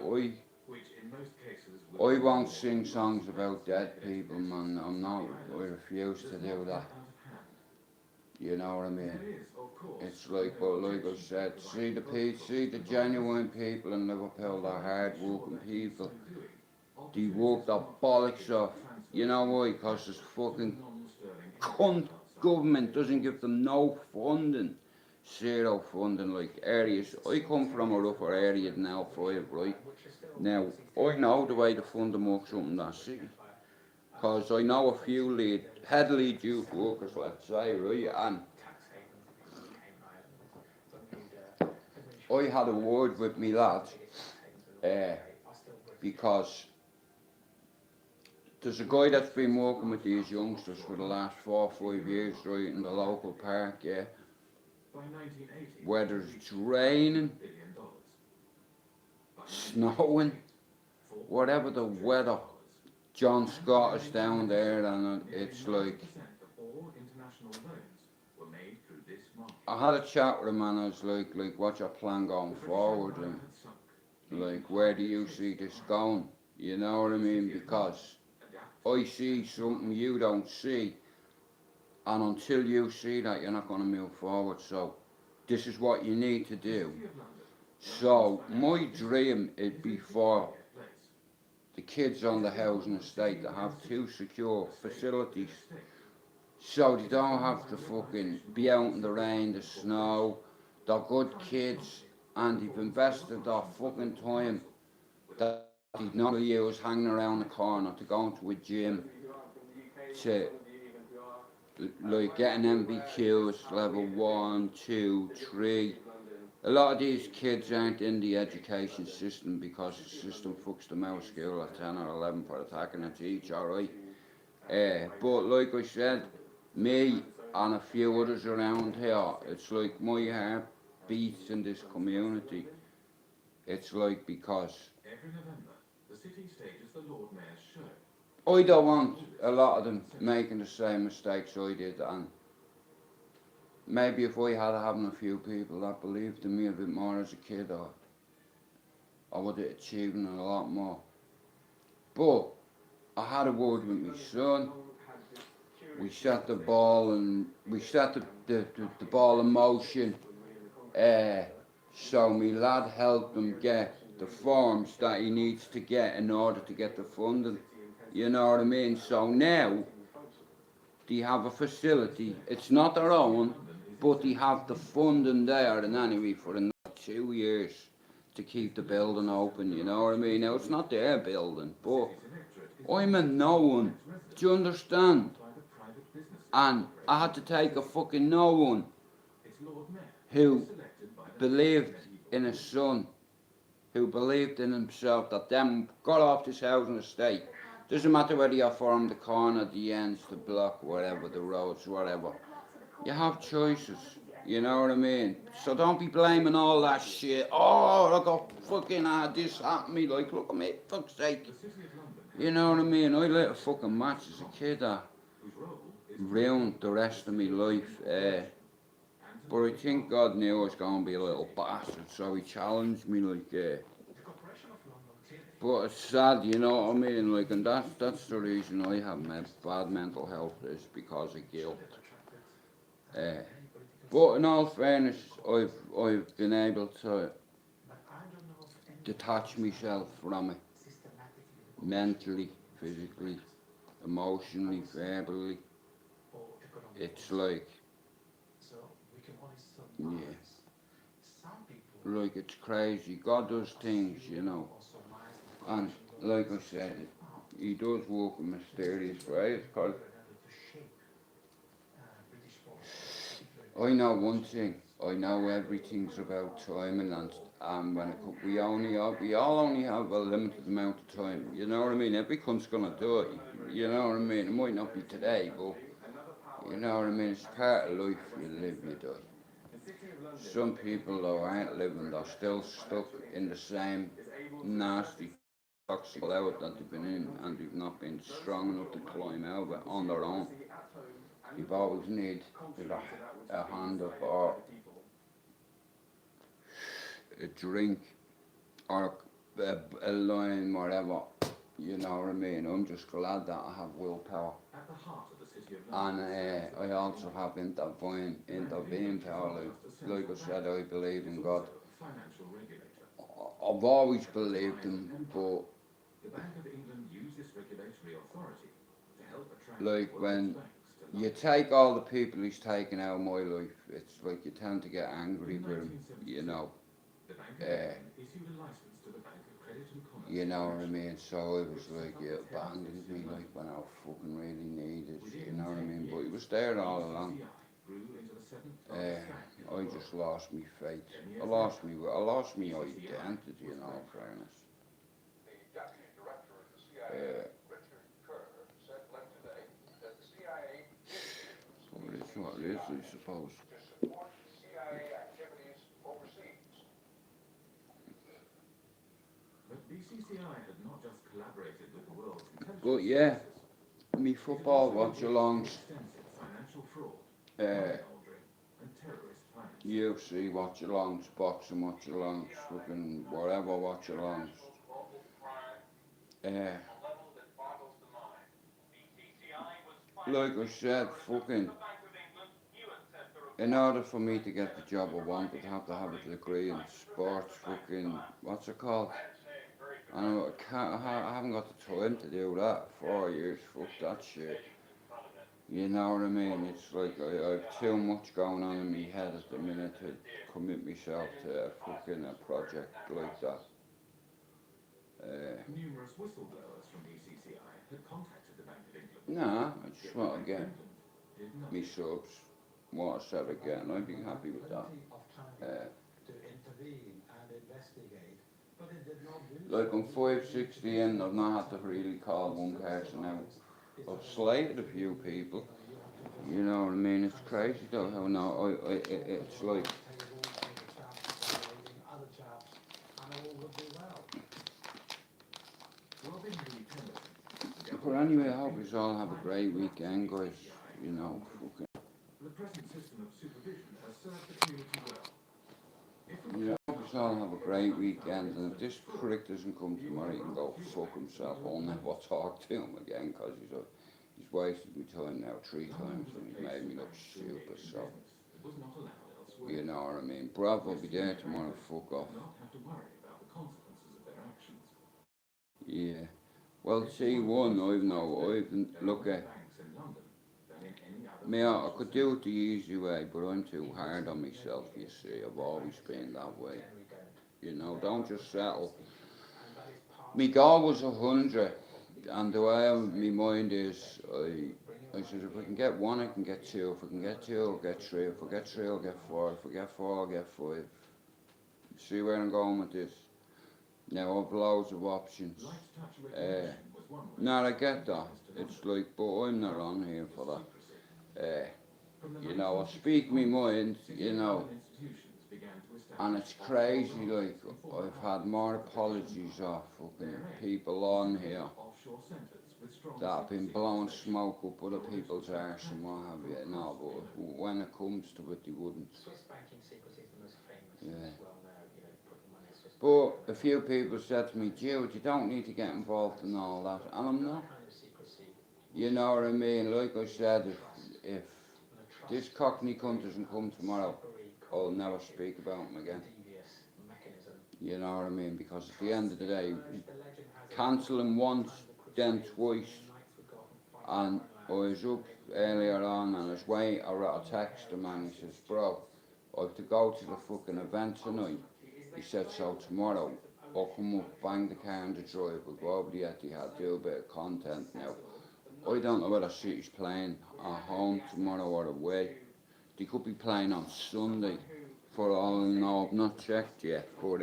B: I won't sing songs about dead people, man. I refuse to do that. You know what I mean? It's like, but like I said, see the genuine people in Liverpool, the hard working people. They work their bollocks off. You know why? Because this fucking cunt government doesn't give them no funding. Zero funding, like areas. I come from a rougher area than L5, right? Now, I know the way the funding works up in that city. Because I know a few head lead youth workers, let's say, right? And I had a word with me lad, because there's a guy that's been working with these youngsters for the last 4 or 5 years, right, in the local park, yeah. Whether it's raining, snowing, whatever the weather, John Scott is down there, and it's like, I had a chat with him and I was like, what's your plan going forward, and like, where do you see this going, you know what I mean, because I see something you don't see, and until you see that, you're not going to move forward, so this is what you need to do. So my dream would be for the kids on the housing estate to have 2 secure facilities, so they don't have to fucking be out in the rain, the snow. They're good kids, and they've invested their fucking time that they'd not use hanging around the corner, to go into a gym, to like getting MBQs, level 1, 2, 3. A lot of these kids aren't in the education system because the system fucks them out of school at 10 or 11 for attacking a teacher, alright? But like I said, me and a few others around here, it's like my heart beats in this community. It's like, because I don't want a lot of them making the same mistakes I did, and maybe if I had having a few people that believed in me a bit more as a kid, I would have achieved a lot more. But I had a word with my son. We set the ball, and we set the ball in motion. So my lad helped him get the forms that he needs to get in order to get the funding. You know what I mean? So now they have a facility. It's not their own, but they have the funding there, and anyway, for another 2 years to keep the building open. You know what I mean? Now it's not their building, but I'm a no one. Do you understand? And I had to take a fucking no one who believed in his son, who believed in himself, that them got off this housing estate. Doesn't matter whether you're from the corner, the ends, the block, whatever, the roads, whatever. You have choices, you know what I mean? So don't be blaming all that shit. Oh, I got fucking this happened to me. Like, look at me, fuck's sake. You know what I mean? I lit a fucking match as a kid that ruined the rest of my life. But I think God knew I was going to be a little bastard, so he challenged me, like, but it's sad, you know what I mean, like, and that's the reason I have bad mental health, is because of guilt. But in all fairness, I've been able to detach myself from it, mentally, physically, emotionally, verbally. It's like, yeah, like, it's crazy. God does things, you know, and like I said, he does work in mysterious ways, because I know one thing. I know everything's about timing, and when we all only have a limited amount of time. You know what I mean? Every cunt's gonna die. You know what I mean? It might not be today, but you know what I mean? It's part of life. You live, you die. Some people though aren't living. They're still stuck in the same nasty, toxic cloud that they've been in, and they've not been strong enough to climb out of it on their own. You've always need a hand up, or a drink, or a line, whatever. You know what I mean? I'm just glad that I have willpower. And I also have intervening power. Like I said, I believe in God. I've always believed him, but like, when you take all the people he's taken out of my life, it's like you tend to get angry with him, you know. You know what I mean? So it was like, he abandoned me, like, when I fucking really needed, you know what I mean? But he was there all along. I just lost me faith. I lost me identity, in all fairness. Well, it's what it is, I suppose. But yeah, me football watch-alongs, UFC watch-alongs, boxing watch-alongs, fucking whatever watch-alongs. Like I said, fucking, in order for me to get the job I wanted, I'd have to have a degree in sports, fucking, what's it called? I haven't got the time to do that. 4 years, fuck that shit. You know what I mean? It's like I have too much going on in my head at the minute to commit myself to a fucking project like that.
E: Numerous whistleblowers from BCCI had contacted the Bank of England.
B: Nah, I just want to get me subs. What I said again, I'd be happy with that.
E: To intervene and investigate, but it did not do
B: Like, I'm 560 in, I've not had to really call one person out. I've slated a few people. You know what I mean? It's crazy though how now it's like. But anyway, I hope you all have a great weekend, guys. You know, fucking.
E: The present system of supervision has served the community well.
B: Yeah, I hope you all have a great weekend, and if this prick doesn't come tomorrow, he can go fuck himself. I'll never talk to him again, because he's wasted my time now 3 times, and he's made me look stupid, so. You know what I mean? Bruv will be there tomorrow, fuck off. Yeah. Well, see, look at me. I could do it the easy way, but I'm too hard on myself. You see, I've always been that way. You know, don't just settle. My goal was 100, and the way my mind is, I said if I can get one, I can get two. If I can get two, I'll get three. If I get three, I'll get four. If I get four, I'll get five. See where I'm going with this? Now I've loads of options. Now I get that. It's like, but I'm not on here for that. You know, I speak my mind, you know, and it's crazy, like, I've had more apologies off fucking people on here that have been blowing smoke up other people's arse and what have you, no, but when it comes to it, they wouldn't. Yeah. But a few people said to me, Jude, you don't need to get involved in all that, and I'm not. You know what I mean? Like I said, if this cockney cunt doesn't come tomorrow, I'll never speak about him again. You know what I mean? Because at the end of the day, cancel him once, then twice. And I was up earlier on and I was waiting, I wrote a text him and he says, bro, I have to go to the fucking event tonight. He said, so tomorrow I'll come up, bang the car in the drive, we'll go over the Etihad, do a bit of content now. I don't know whether City's playing at home tomorrow or away. They could be playing on Sunday, for all I know. I've not checked yet, but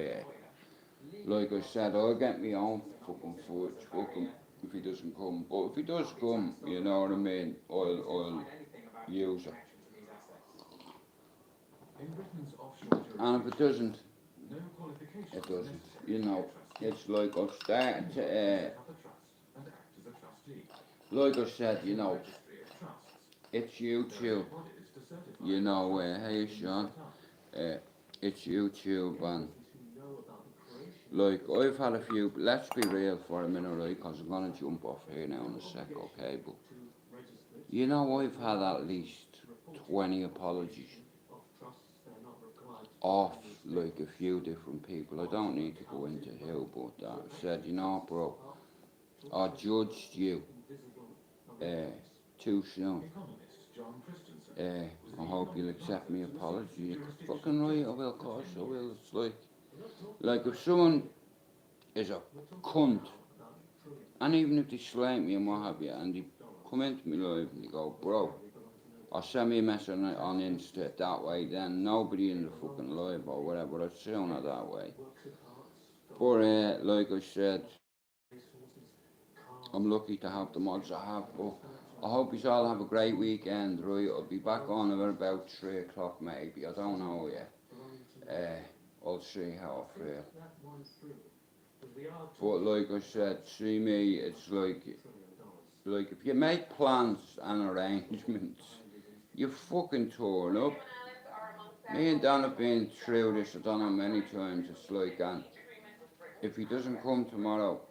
B: like I said, I'll get me own fucking footage, fucking, if he doesn't come. But if he does come, you know what I mean, I'll use it. And if it doesn't, it doesn't. You know, it's like I've started to, like I said, you know, it's YouTube. You know, hey Sean, it's YouTube and like I've had a few, let's be real for a minute, right, because I'm going to jump off here now in a sec, okay, but you know I've had at least 20 apologies off like a few different people. I don't need to go into who, but that said, you know bro, I judged you too soon. I hope you'll accept my apology. Fucking right, I will, of course I will. It's like if someone is a cunt, and even if they slate me and what have you, and they come into me live and they go, bro, or send me a message on Insta that way, then nobody in the fucking live or whatever, I'd soon it that way. But like I said, I'm lucky to have the mods I have, but I hope you all have a great weekend, right? I'll be back on about 3 o'clock maybe, I don't know yet. I'll see how I feel. But like I said, see me, it's like if you make plans and arrangements, you fucking turn up. Me and Dan have been through this, I don't know many times, it's like, and if he doesn't come tomorrow,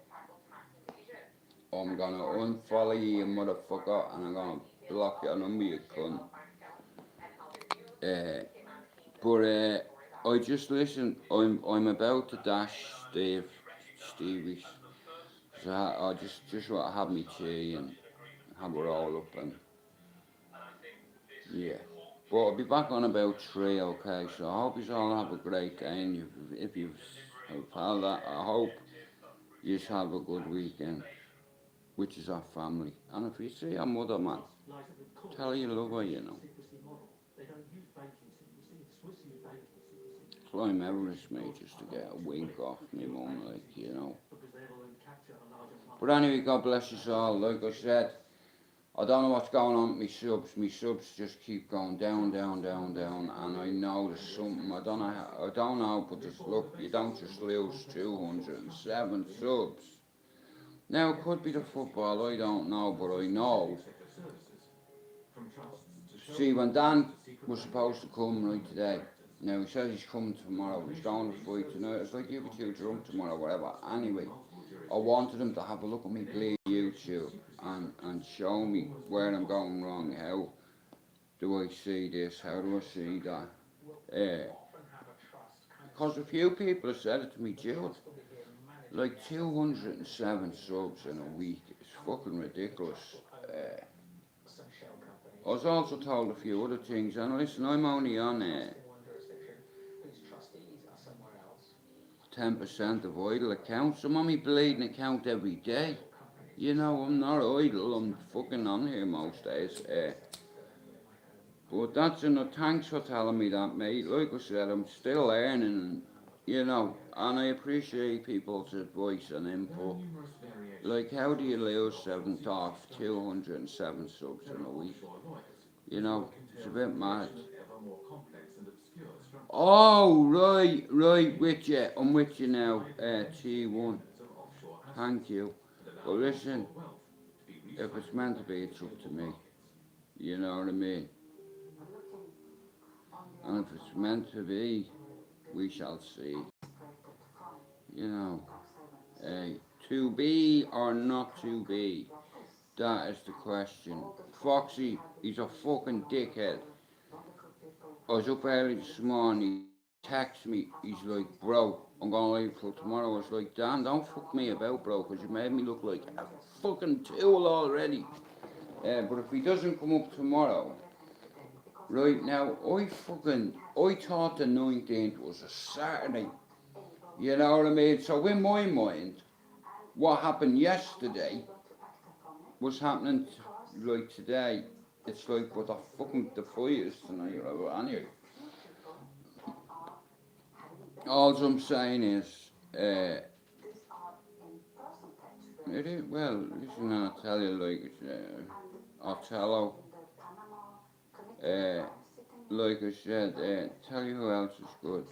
B: I'm gonna unfollow you, you motherfucker, and I'm gonna block your number, you cunt. But I just listen. I'm about to dash Stevie's. So I just want to have me tea and have a roll up and yeah. But I'll be back on about 3, okay? So I hope you all have a great day, and if you've had that, I hope you have a good weekend, which is our family. And if you see your mother, man, tell her you love her, you know. Climb Everest, mate, just to get a wink off me mum, like, you know. But anyway, God bless us all. Like I said, I don't know what's going on with me subs. My subs just keep going down, down, down, down, and I know there's something. I don't know, but just look, you don't just lose 207 subs. Now it could be the football, I don't know, but I know. See, when Dan was supposed to come right today, now he says he's coming tomorrow, he's going to fight tonight. It's like, you'll be too drunk tomorrow, whatever. Anyway, I wanted him to have a look at me bleed YouTube and show me where I'm going wrong. How do I see this? How do I see that? Because a few people have said it to me, Jude. like 207 subs in a week. It's fucking ridiculous. I was also told a few other things, and listen, I'm only on 10% of idle accounts. I'm on my bleeding account every day. You know, I'm not idle, I'm fucking on here most days. But that's enough. Thanks for telling me that, mate. Like I said, I'm still learning, you know, and I appreciate people's advice and input. Like, how do you lose 207 subs in a week? You know, it's a bit mad. Oh, right, with you. I'm with you now, T1. Thank you. But listen, if it's meant to be, it's up to me. You know what I mean? And if it's meant to be, we shall see. You know, to be or not to be, that is the question. Foxy, he's a fucking dickhead. I was up early this morning, he texted me, he's like, bro, I'm gonna leave till tomorrow. I was like, Dan, don't fuck me about, bro, because you made me look like a fucking tool already. But if he doesn't come up tomorrow, right now, I thought the 19th was a Saturday. You know what I mean? So in my mind, what happened yesterday was happening like today. It's like what the fucking the fight is tonight. Anyway, all I'm saying is, it is, well, listen, I'll tell you, like, Othello, like I said, tell you who else is good,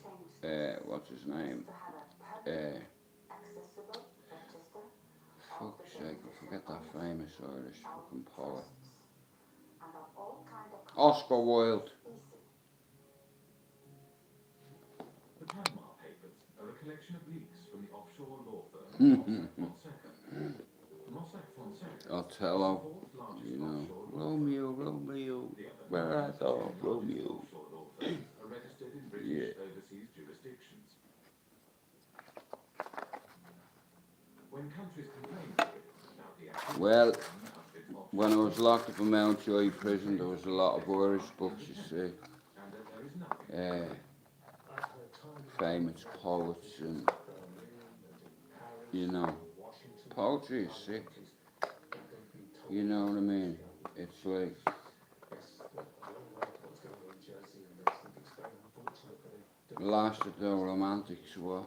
B: what's his name, fuck's sake, I forget that famous Irish fucking poet, Oscar Wilde.
C: The Panama Papers are a collection of leaks from the offshore law firm Mossack Fonseca.
B: Othello, you know, Romeo, where I thought Romeo.
C: Are registered in British overseas jurisdictions. When countries complain about the activity
B: Well, when I was locked up in Mountjoy prison, there was a lot of Irish books, you see. Famous poets and, you know, poetry is sick. You know what I mean? It's like, lasted the romantics, what?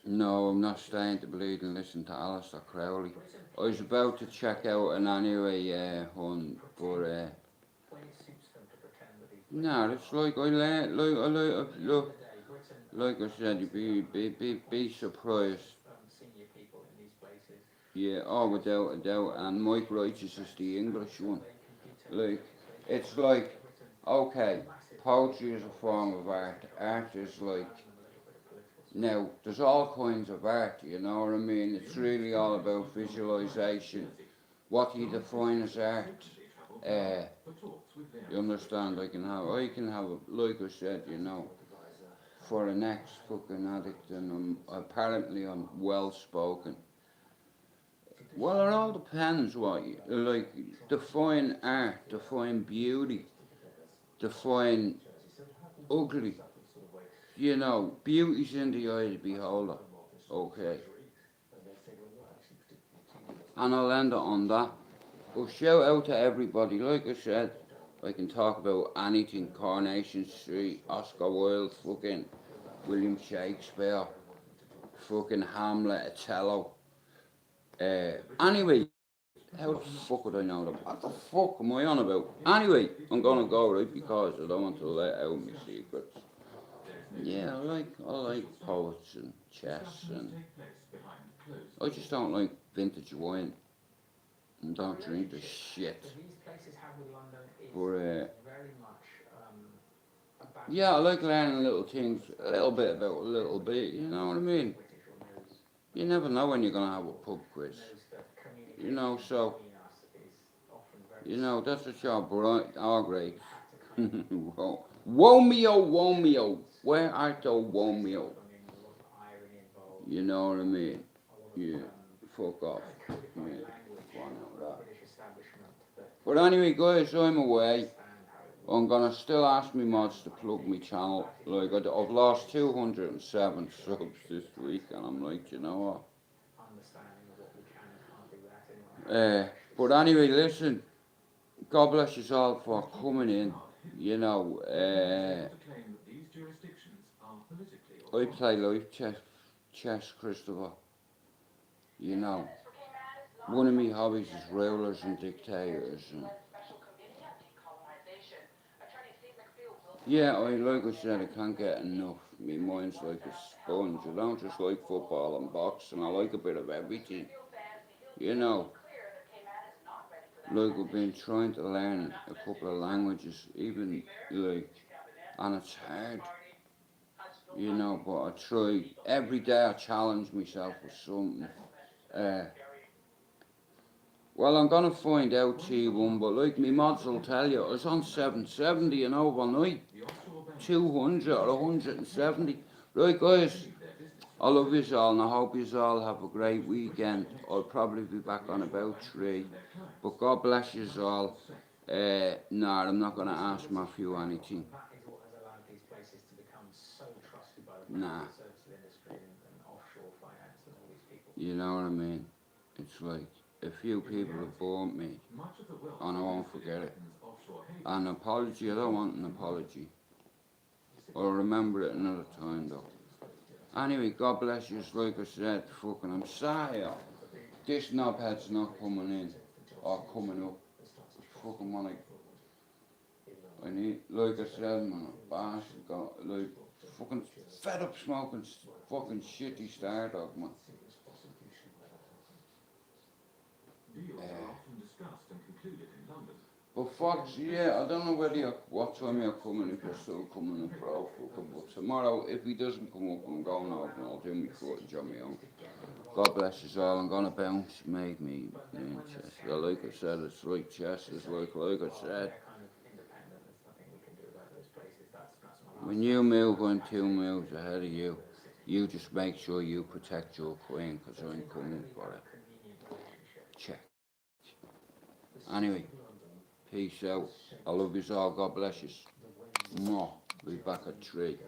B: No, I'm not staying to bleed and listen to Alistair Crowley. I was about to check out an anyway hunt, but no, it's like I learned, like I said, you'd be surprised. Yeah, oh, without a doubt, and Mike Righteous is the English one. Like, it's like, okay, poetry is a form of art. Art is like, now, there's all kinds of art, you know what I mean? It's really all about visualization. What do you define as art? You understand, I can have, like I said, you know, for an ex-fucking addict, and apparently I'm well-spoken. Well, it all depends what you, like, define art, define beauty, define ugly. You know, beauty's in the eye of the beholder, okay. And I'll end it on that. But shout out to everybody, like I said, I can talk about anything, Coronation Street, Oscar Wilde, fucking William Shakespeare, fucking Hamlet, Othello. Anyway, how the fuck would I know that? What the fuck am I on about? Anyway, I'm gonna go, right, because I don't want to let out my secrets. Yeah, I like poets and chess, and I just don't like vintage wine and don't drink the shit. But yeah, I like learning little things, a little bit about a little bit, you know what I mean? You never know when you're gonna have a pub quiz, you know, so, you know, that's a job, but great. Womeo, where art thou, Womeo? You know what I mean? Yeah, fuck off. Yeah, go on out that. But anyway, guys, I'm away. I'm gonna still ask me mods to plug my channel. Like, I've lost 207 subs this week, and I'm like, you know what? But anyway, listen, God bless you all for coming in. You know, I play live chess, Christopher. You know, one of my hobbies is rulers and dictators. And yeah, like I said, I can't get enough. My mind's like a sponge. I don't just like football and boxing. I like a bit of everything. You know, like I've been trying to learn a couple of languages, even like, and it's hard. You know, but I try every day. I challenge myself with something. Well, I'm gonna find out T1, but like me mods will tell you, I was on 770 and overnight, 200 or 170. Right, guys, I love you all, and I hope you all have a great weekend. I'll probably be back on about 3, but God bless you all. Nah, I'm not gonna ask Matthew anything. Nah. You know what I mean? It's like, a few people have bought me, and I won't forget it. An apology, I don't want an apology. I'll remember it another time though. Anyway, God bless you, like I said, fucking, I'm sorry. This knobhead's not coming in, or coming up. Fucking wanna, I need, like I said, man, bastard, got, like, fucking fed up smoking fucking shitty Stardog, man. But Fox, yeah, I don't know whether what time you're coming, if you're still coming in for fucking, but tomorrow, if he doesn't come up, I'm going over and I'll do my footage on my own. God bless you all, I'm gonna bounce, make me chess. Yeah, like I said, it's like chess, it's like I said. When you move, I'm 2 moves ahead of you. You just make sure you protect your queen, because I'm coming for it. Check. Anyway, peace out. I love you all. God bless you. Mwah. Be back at 3.